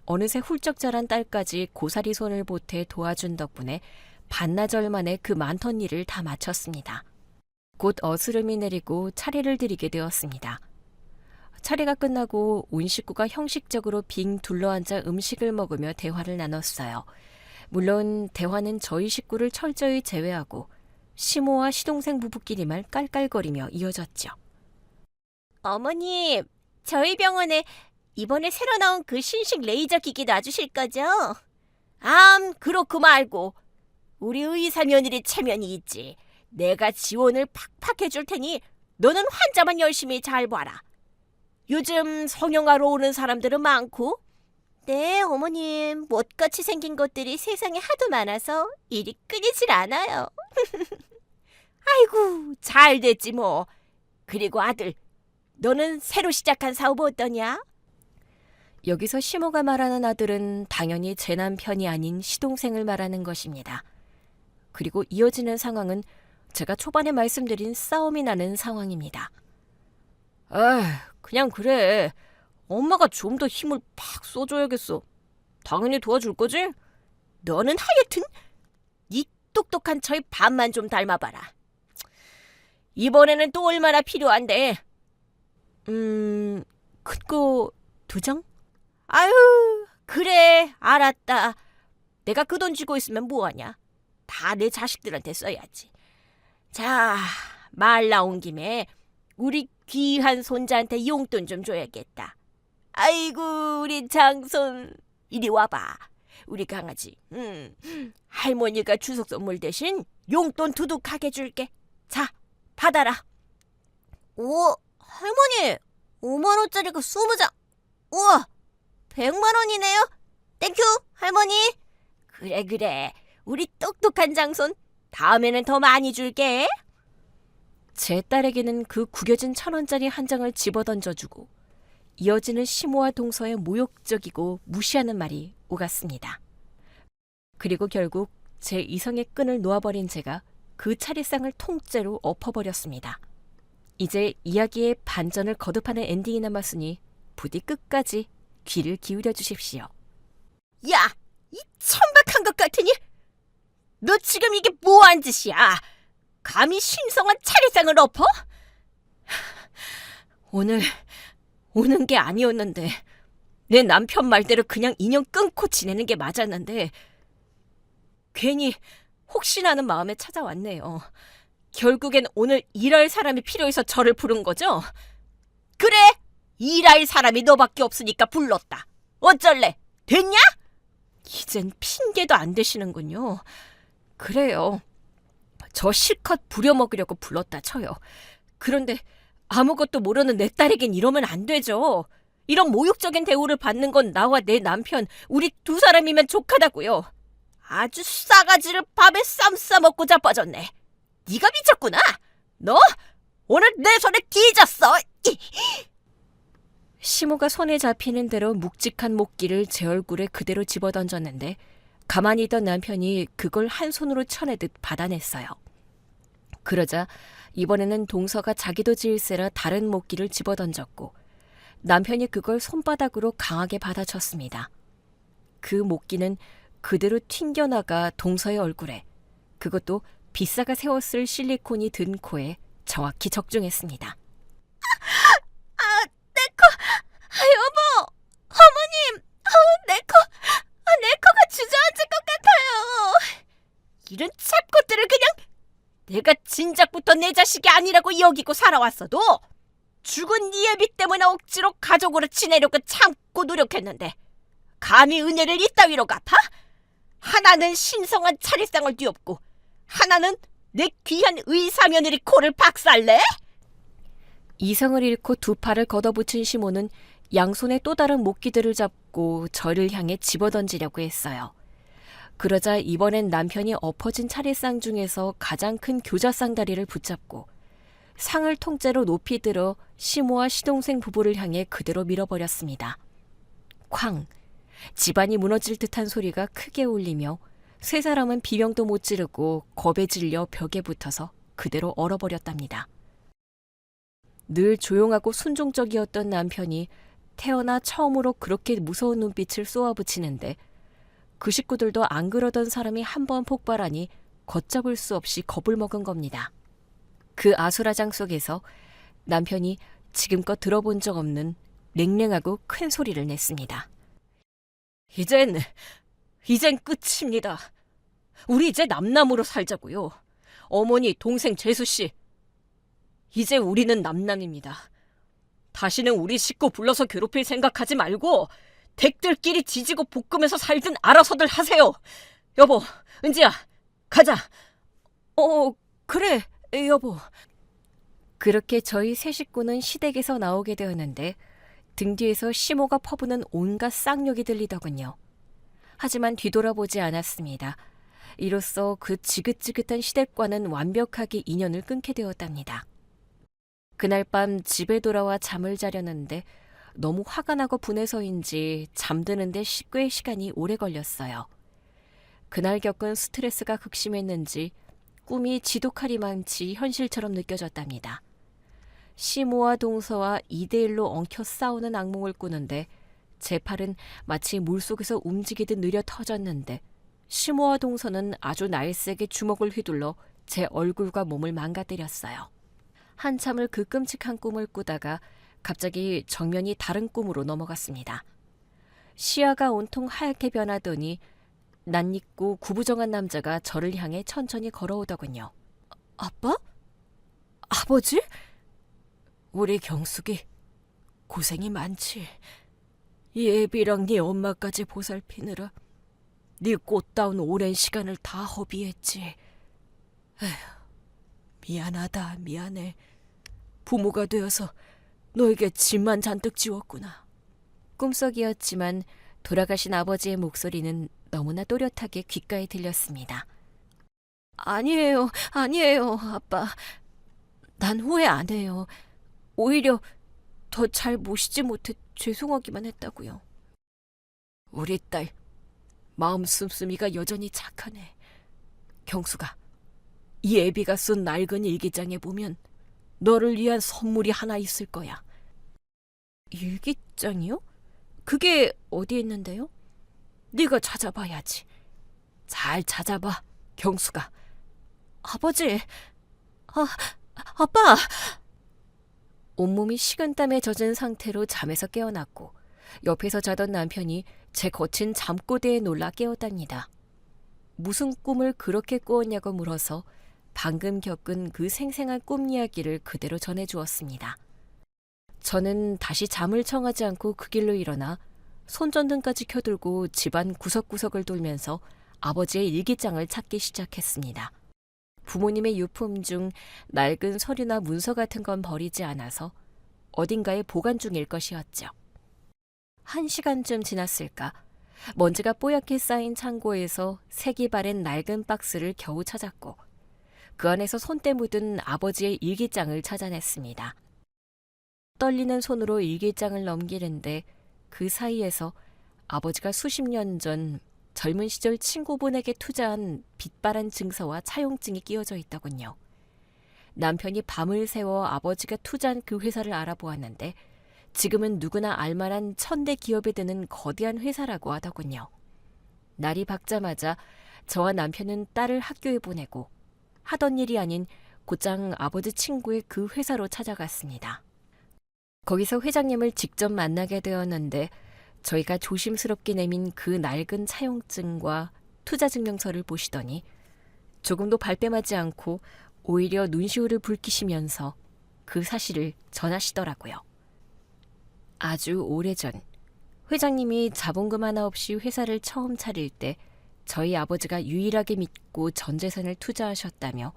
어느새 훌쩍 자란 딸까지 고사리 손을 보태 도와준 덕분에 반나절 만에 그 많던 일을 다 마쳤습니다. 곧 어스름이 내리고 차례를 드리게 되었습니다. 차례가 끝나고 온 식구가 형식적으로 빙 둘러앉아 음식을 먹으며 대화를 나눴어요. 물론 대화는 저희 식구를 철저히 제외하고 시모와 시동생 부부끼리만 깔깔거리며 이어졌죠. 어머님, 저희 병원에 이번에 새로 나온 그 신식 레이저 기기 놔주실 거죠? 그렇고 말고 우리 의사 며느리 체면이 있지. 내가 지원을 팍팍 해줄 테니 너는 환자만 열심히 잘 봐라. 요즘 성형하러 오는 사람들은 많고. 네, 어머님. 못같이 생긴 것들이 세상에 하도 많아서 일이 끊이질 않아요. 아이고, 잘 됐지 뭐. 그리고 아들, 너는 새로 시작한 사업 어떠냐? 여기서 시모가 말하는 아들은 당연히 제 남편이 아닌 시동생을 말하는 것입니다. 그리고 이어지는 상황은 제가 초반에 말씀드린 싸움이 나는 상황입니다. 그냥 그래. 엄마가 좀 더 힘을 팍 써줘야겠어. 당연히 도와줄 거지? 너는 하여튼 네 똑똑한 처의 반만 좀 닮아봐라. 이번에는 또 얼마나 필요한데? 큰 거 2장? 아유, 그래, 알았다. 내가 그 돈 쥐고 있으면 뭐하냐? 다 내 자식들한테 써야지. 자, 말 나온 김에 우리 귀한 손자한테 용돈 좀 줘야겠다. 아이고, 우리 장손, 이리 와봐. 우리 강아지. 할머니가 추석 선물 대신 용돈 두둑하게 줄게. 자, 받아라. 오, 할머니, 5만 원짜리가 20장. 우와, 100만 원이네요. 땡큐, 할머니. 그래. 우리 똑똑한 장손. 다음에는 더 많이 줄게. 제 딸에게는 그 구겨진 1,000원짜리 한 장을 집어던져주고 이어지는 시모와 동서의 모욕적이고 무시하는 말이 오갔습니다. 그리고 결국 제 이성의 끈을 놓아버린 제가 그 차례상을 통째로 엎어버렸습니다. 이제 이야기의 반전을 거듭하는 엔딩이 남았으니 부디 끝까지 귀를 기울여 주십시오. 야, 이 천박한 것 같으니? 너 지금 이게 뭐한 짓이야? 감히 신성한 차례상을 엎어? 오늘 오는 게 아니었는데 내 남편 말대로 그냥 인연 끊고 지내는 게 맞았는데 괜히 혹시나 하는 마음에 찾아왔네요. 결국엔 오늘 일할 사람이 필요해서 저를 부른 거죠? 그래, 일할 사람이 너밖에 없으니까 불렀다. 어쩔래? 됐냐? 이젠 핑계도 안 되시는군요. 그래요. 저 실컷 부려먹으려고 불렀다 쳐요. 그런데 아무것도 모르는 내 딸에겐 이러면 안 되죠. 이런 모욕적인 대우를 받는 건 나와 내 남편, 우리 두 사람이면 족하다고요. 아주 싸가지를 밥에 쌈 싸먹고 자빠졌네. 네가 미쳤구나. 너 오늘 내 손에 뒤졌어. 시모가 손에 잡히는 대로 묵직한 목기를 제 얼굴에 그대로 집어던졌는데 가만히 있던 남편이 그걸 한 손으로 쳐내듯 받아냈어요. 그러자 이번에는 동서가 자기도 지을세라 다른 목기를 집어던졌고 남편이 그걸 손바닥으로 강하게 받아쳤습니다. 그 목기는 그대로 튕겨나가 동서의 얼굴에, 그것도 비싸가 세웠을 실리콘이 든 코에 정확히 적중했습니다. 여보, 어머님, 내 코가 주저앉을 것 같아요. 이런 잡것들을 그냥 내가 진작부터 내 자식이 아니라고 여기고 살아왔어도 죽은 네 애비 때문에 억지로 가족으로 지내려고 참고 노력했는데 감히 은혜를 이따위로 갚아? 하나는 신성한 차례상을 뒤엎고 하나는 내 귀한 의사며느리 코를 박살내? 이성을 잃고 두 팔을 걷어붙인 시모는 양손에 또 다른 목기들을 잡고 저를 향해 집어던지려고 했어요. 그러자 이번엔 남편이 엎어진 차례상 중에서 가장 큰 교자상 다리를 붙잡고 상을 통째로 높이 들어 시모와 시동생 부부를 향해 그대로 밀어버렸습니다. 쾅! 집안이 무너질 듯한 소리가 크게 울리며 세 사람은 비명도 못 지르고 겁에 질려 벽에 붙어서 그대로 얼어버렸답니다. 늘 조용하고 순종적이었던 남편이 태어나 처음으로 그렇게 무서운 눈빛을 쏘아붙이는데 그 식구들도 안 그러던 사람이 한 번 폭발하니 걷잡을 수 없이 겁을 먹은 겁니다. 그 아수라장 속에서 남편이 지금껏 들어본 적 없는 냉랭하고 큰 소리를 냈습니다. 이젠 끝입니다. 우리 이제 남남으로 살자고요. 어머니, 동생 재수씨, 이제 우리는 남남입니다. 다시는 우리 식구 불러서 괴롭힐 생각하지 말고 댁들끼리 지지고 볶으면서 살든 알아서들 하세요. 여보, 은지야, 가자. 그래, 여보. 그렇게 저희 세 식구는 시댁에서 나오게 되었는데 등 뒤에서 시모가 퍼부는 온갖 쌍욕이 들리더군요. 하지만 뒤돌아보지 않았습니다. 이로써 그 지긋지긋한 시댁과는 완벽하게 인연을 끊게 되었답니다. 그날 밤 집에 돌아와 잠을 자려는데 너무 화가 나고 분해서인지 잠드는데 꽤 시간이 오래 걸렸어요. 그날 겪은 스트레스가 극심했는지 꿈이 지독하리만치 현실처럼 느껴졌답니다. 시모와 동서와 2대1로 엉켜 싸우는 악몽을 꾸는데 제 팔은 마치 물속에서 움직이듯 느려 터졌는데 시모와 동서는 아주 날쌔게 주먹을 휘둘러 제 얼굴과 몸을 망가뜨렸어요. 한참을 그 끔찍한 꿈을 꾸다가 갑자기 정면이 다른 꿈으로 넘어갔습니다. 시야가 온통 하얗게 변하더니 낯익고 구부정한 남자가 저를 향해 천천히 걸어오더군요. 아빠? 아버지? 우리 경숙이 고생이 많지. 예비랑 네 엄마까지 보살피느라 네 꽃다운 오랜 시간을 다 허비했지. 에휴, 미안하다, 미안해. 부모가 되어서 너에게 짐만 잔뜩 지웠구나. 꿈속이었지만 돌아가신 아버지의 목소리는 너무나 또렷하게 귓가에 들렸습니다. 아니에요, 아빠. 난 후회 안 해요. 오히려 더 잘 모시지 못해 죄송하기만 했다고요. 우리 딸 마음 씀씀이가 여전히 착하네. 경수가, 이 애비가 쓴 낡은 일기장에 보면 너를 위한 선물이 하나 있을 거야. 일기장이요? 그게 어디에 있는데요? 네가 찾아봐야지. 잘 찾아봐, 경수가. 아버지, 아빠! 온몸이 식은땀에 젖은 상태로 잠에서 깨어났고 옆에서 자던 남편이 제 거친 잠꼬대에 놀라 깨웠답니다. 무슨 꿈을 그렇게 꾸었냐고 물어서 방금 겪은 그 생생한 꿈 이야기를 그대로 전해주었습니다. 저는 다시 잠을 청하지 않고 그 길로 일어나 손전등까지 켜들고 집안 구석구석을 돌면서 아버지의 일기장을 찾기 시작했습니다. 부모님의 유품 중 낡은 서류나 문서 같은 건 버리지 않아서 어딘가에 보관 중일 것이었죠. 1시간쯤 지났을까, 먼지가 뽀얗게 쌓인 창고에서 색이 바랜 낡은 박스를 겨우 찾았고 그 안에서 손때 묻은 아버지의 일기장을 찾아냈습니다. 떨리는 손으로 일기장을 넘기는데 그 사이에서 아버지가 수십 년 전 젊은 시절 친구분에게 투자한 빚바란 증서와 차용증이 끼워져 있더군요. 남편이 밤을 새워 아버지가 투자한 그 회사를 알아보았는데 지금은 누구나 알만한 천대 기업에 드는 거대한 회사라고 하더군요. 날이 밝자마자 저와 남편은 딸을 학교에 보내고 하던 일이 아닌 곧장 아버지 친구의 그 회사로 찾아갔습니다. 거기서 회장님을 직접 만나게 되었는데 저희가 조심스럽게 내민 그 낡은 차용증과 투자증명서를 보시더니 조금도 발뺌하지 않고 오히려 눈시울을 붉히시면서 그 사실을 전하시더라고요. 아주 오래전 회장님이 자본금 하나 없이 회사를 처음 차릴 때 저희 아버지가 유일하게 믿고 전 재산을 투자하셨다며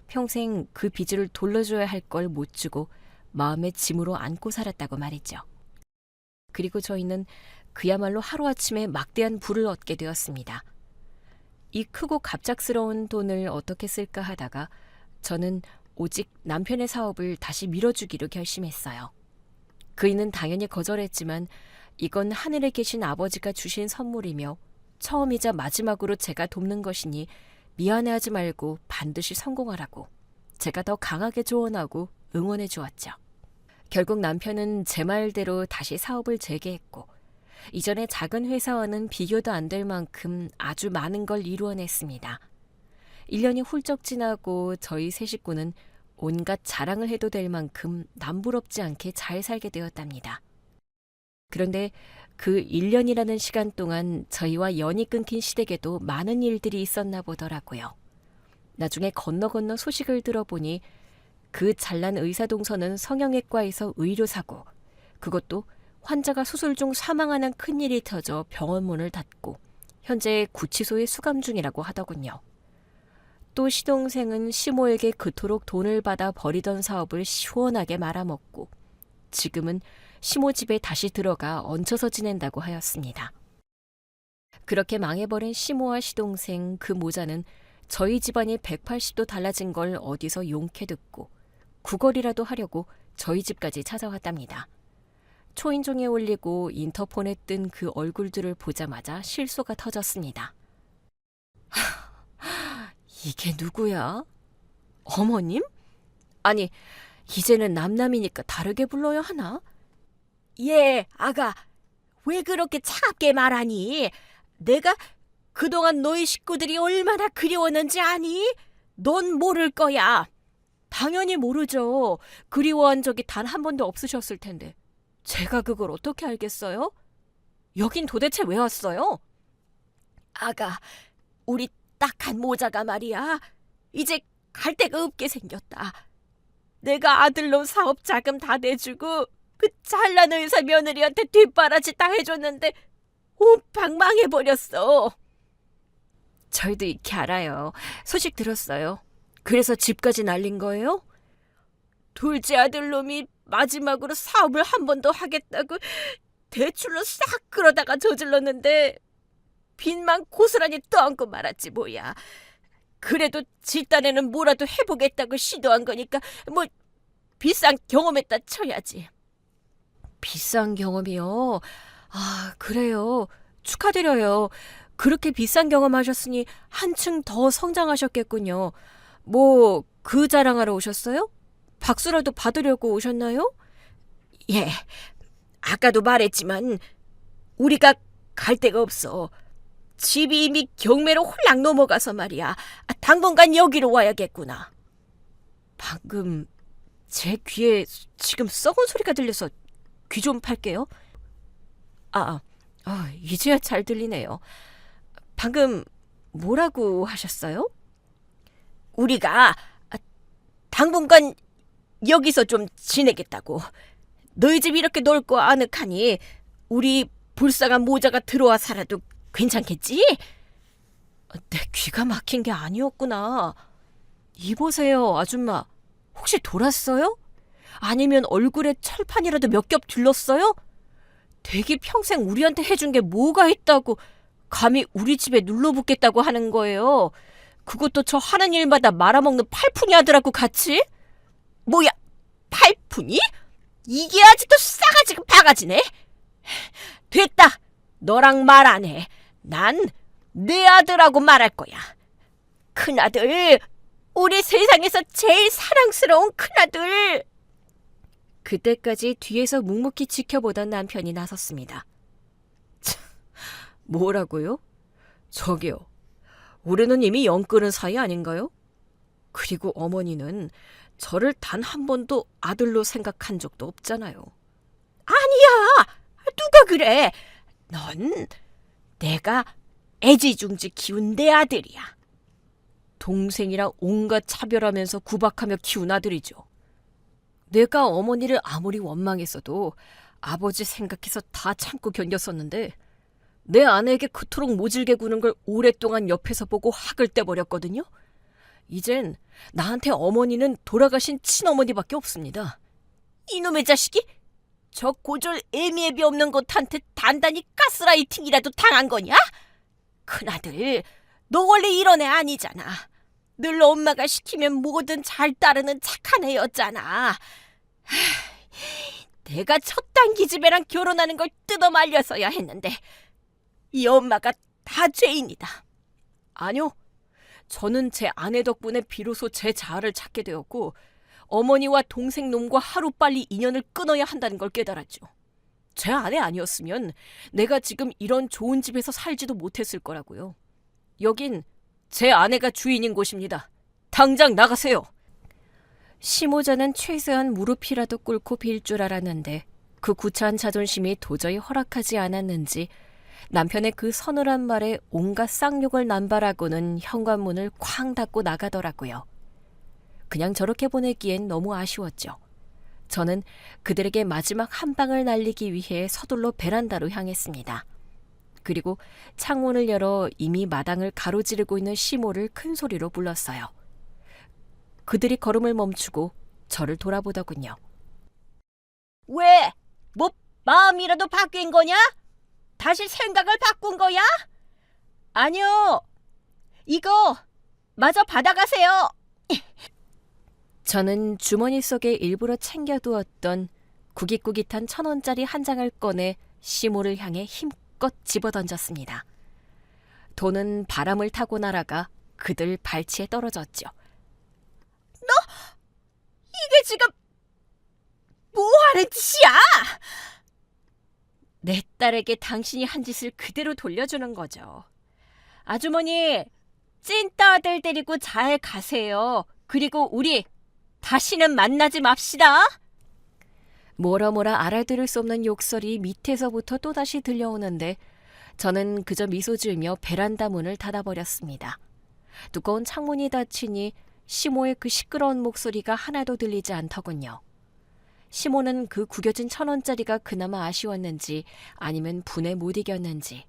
평생 그 빚을 돌려줘야 할 걸 못 주고 마음의 짐으로 안고 살았다고 말이죠. 그리고 저희는 그야말로 하루아침에 막대한 부를 얻게 되었습니다. 이 크고 갑작스러운 돈을 어떻게 쓸까 하다가 저는 오직 남편의 사업을 다시 밀어주기로 결심했어요. 그이는 당연히 거절했지만 이건 하늘에 계신 아버지가 주신 선물이며 처음이자 마지막으로 제가 돕는 것이니 미안해하지 말고 반드시 성공하라고 제가 더 강하게 조언하고 응원해 주었죠. 결국 남편은 제 말대로 다시 사업을 재개했고 이전에 작은 회사와는 비교도 안 될 만큼 아주 많은 걸 이루어냈습니다. 1년이 훌쩍 지나고 저희 세 식구는 온갖 자랑을 해도 될 만큼 남부럽지 않게 잘 살게 되었답니다. 그런데 그 1년이라는 시간 동안 저희와 연이 끊긴 시댁에도 많은 일들이 있었나 보더라고요. 나중에 건너 소식을 들어보니 그 잘난 의사 동서는 성형외과에서 의료사고, 그것도 환자가 수술 중 사망하는 큰일이 터져 병원 문을 닫고 현재 구치소에 수감 중이라고 하더군요. 또 시동생은 시모에게 그토록 돈을 받아 버리던 사업을 시원하게 말아먹고 지금은 시모 집에 다시 들어가 얹혀서 지낸다고 하였습니다. 그렇게 망해버린 시모와 시동생 그 모자는 저희 집안이 180도 달라진 걸 어디서 용케 듣고 구걸이라도 하려고 저희 집까지 찾아왔답니다. 초인종에 올리고 인터폰에 뜬 그 얼굴들을 보자마자 실소가 터졌습니다. 이게 누구야? 어머님? 아니, 이제는 남남이니까 다르게 불러야 하나? 예, 아가, 왜 그렇게 차갑게 말하니? 내가 그동안 너희 식구들이 얼마나 그리웠는지 아니? 넌 모를 거야. 당연히 모르죠. 그리워한 적이 단 한 번도 없으셨을 텐데. 제가 그걸 어떻게 알겠어요? 여긴 도대체 왜 왔어요? 아가, 우리 딱한 모자가 말이야. 이제 갈 데가 없게 생겼다. 내가 아들놈 사업 자금 다 내주고 그 잘난 의사 며느리한테 뒷바라지 다 해줬는데 온팡 망해버렸어. 저희도 익히 알아요. 소식 들었어요. 그래서 집까지 날린 거예요? 둘째 아들놈이 마지막으로 사업을 한 번 더 하겠다고 대출로 싹 끌어다가 저질렀는데 빚만 고스란히 떠안고 말았지 뭐야. 그래도 지 딴에는 뭐라도 해보겠다고 시도한 거니까 뭐 비싼 경험했다 쳐야지. 비싼 경험이요? 아, 그래요. 축하드려요. 그렇게 비싼 경험하셨으니 한층 더 성장하셨겠군요. 뭐, 그 자랑하러 오셨어요? 박수라도 받으려고 오셨나요? 예, 아까도 말했지만 우리가 갈 데가 없어. 집이 이미 경매로 홀랑 넘어가서 말이야. 당분간 여기로 와야겠구나. 방금 제 귀에 지금 썩은 소리가 들려서 귀 좀 팔게요. 이제야 잘 들리네요. 방금 뭐라고 하셨어요? 우리가 당분간 여기서 좀 지내겠다고. 너희 집 이렇게 넓고 아늑하니 우리 불쌍한 모자가 들어와 살아도 괜찮겠지? 내 귀가 막힌 게 아니었구나. 이보세요, 아줌마. 혹시 돌았어요? 아니면 얼굴에 철판이라도 몇 겹 둘렀어요? 되게 평생 우리한테 해준 게 뭐가 있다고 감히 우리 집에 눌러붙겠다고 하는 거예요. 그것도 저 하는 일마다 말아먹는 팔푼이 하더라고 같이. 뭐야, 팔푼이? 이게 아직도 싸가지고 바가지네. 됐다. 너랑 말 안 해. 난 내 아들하고 말할 거야. 큰아들, 우리 세상에서 제일 사랑스러운 큰아들. 그때까지 뒤에서 묵묵히 지켜보던 남편이 나섰습니다. 뭐라고요? 저기요. 우리는 이미 영 끊은 사이 아닌가요? 그리고 어머니는 저를 단 한 번도 아들로 생각한 적도 없잖아요. 아니야. 누가 그래. 넌 내가 애지중지 키운 내 아들이야. 동생이랑 온갖 차별하면서 구박하며 키운 아들이죠. 내가 어머니를 아무리 원망했어도 아버지 생각해서 다 참고 견뎠었는데 내 아내에게 그토록 모질게 구는 걸 오랫동안 옆에서 보고 학을 떼버렸거든요. 이젠 나한테 어머니는 돌아가신 친어머니밖에 없습니다. 이놈의 자식이? 저 고졸 애미애비 없는 것한테 단단히 가스라이팅이라도 당한 거냐? 큰아들, 너 원래 이런 애 아니잖아. 늘 엄마가 시키면 뭐든 잘 따르는 착한 애였잖아. 내가 첫 단기 집애랑 결혼하는 걸 뜯어 말려서야 했는데 이 엄마가 다 죄인이다. 아니요. 저는 제 아내 덕분에 비로소 제 자아를 찾게 되었고 어머니와 동생 놈과 하루빨리 인연을 끊어야 한다는 걸 깨달았죠. 제 아내 아니었으면 내가 지금 이런 좋은 집에서 살지도 못했을 거라고요. 여긴 제 아내가 주인인 곳입니다. 당장 나가세요. 시모자는 최소한 무릎이라도 꿇고 빌 줄 알았는데 그 구차한 자존심이 도저히 허락하지 않았는지 남편의 그 서늘한 말에 온갖 쌍욕을 남발하고는 현관문을 쾅 닫고 나가더라고요. 그냥 저렇게 보내기엔 너무 아쉬웠죠. 저는 그들에게 마지막 한 방을 날리기 위해 서둘러 베란다로 향했습니다. 그리고 창문을 열어 이미 마당을 가로지르고 있는 시모를 큰 소리로 불렀어요. 그들이 걸음을 멈추고 저를 돌아보더군요. 왜? 뭐 마음이라도 바뀐 거냐? 다시 생각을 바꾼 거야? 아니요. 이거 마저 받아가세요. 저는 주머니 속에 일부러 챙겨두었던 구깃구깃한 1,000원짜리 한 장을 꺼내 시모를 향해 힘껏 집어던졌습니다. 돈은 바람을 타고 날아가 그들 발치에 떨어졌죠. 이게 지금 뭐 하는 짓이야? 내 딸에게 당신이 한 짓을 그대로 돌려주는 거죠. 아주머니, 찐따들 데리고 잘 가세요. 그리고 우리 다시는 만나지 맙시다. 뭐라 알아들을 수 없는 욕설이 밑에서부터 또다시 들려오는데 저는 그저 미소 지으며 베란다 문을 닫아버렸습니다. 두꺼운 창문이 닫히니 시모의 그 시끄러운 목소리가 하나도 들리지 않더군요. 시모는 그 구겨진 1,000원짜리가 그나마 아쉬웠는지 아니면 분에 못 이겼는지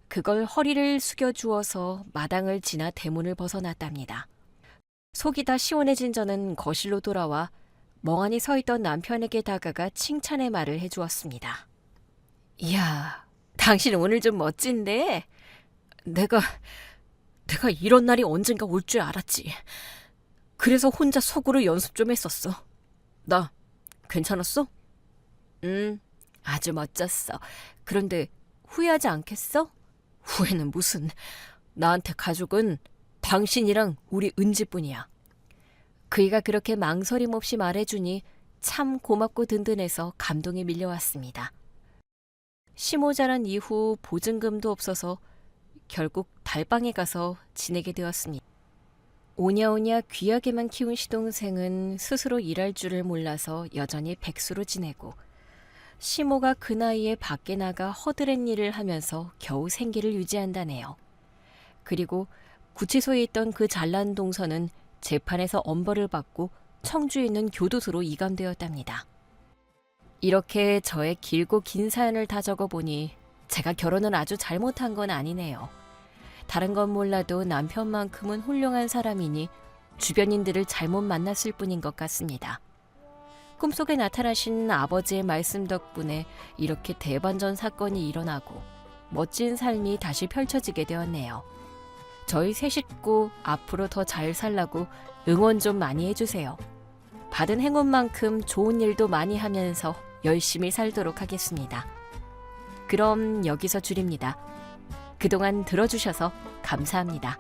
그걸 허리를 숙여주어서 마당을 지나 대문을 벗어났답니다. 속이 다 시원해진 저는 거실로 돌아와 멍하니 서 있던 남편에게 다가가 칭찬의 말을 해주었습니다. 이야, 당신 오늘 좀 멋진데? 내가 이런 날이 언젠가 올 줄 알았지. 그래서 혼자 속으로 연습 좀 했었어. 나 괜찮았어? 아주 멋졌어. 그런데 후회하지 않겠어? 후회는 무슨. 나한테 가족은 당신이랑 우리 은지뿐이야. 그이가 그렇게 망설임 없이 말해주니 참 고맙고 든든해서 감동이 밀려왔습니다. 시모자란 이후 보증금도 없어서 결국 달방에 가서 지내게 되었습니다. 오냐오냐 귀하게만 키운 시동생은 스스로 일할 줄을 몰라서 여전히 백수로 지내고, 시모가 그 나이에 밖에 나가 허드렛 일을 하면서 겨우 생계를 유지한다네요. 그리고 구치소에 있던 그 잘난 동서는 재판에서 엄벌을 받고 청주에 있는 교도소로 이감되었답니다. 이렇게 저의 길고 긴 사연을 다 적어보니 제가 결혼을 아주 잘못한 건 아니네요. 다른 건 몰라도 남편만큼은 훌륭한 사람이니 주변인들을 잘못 만났을 뿐인 것 같습니다. 꿈속에 나타나신 아버지의 말씀 덕분에 이렇게 대반전 사건이 일어나고 멋진 삶이 다시 펼쳐지게 되었네요. 저희 세 식구 앞으로 더 잘 살라고 응원 좀 많이 해주세요. 받은 행운만큼 좋은 일도 많이 하면서 열심히 살도록 하겠습니다. 그럼 여기서 줄입니다. 그동안 들어주셔서 감사합니다.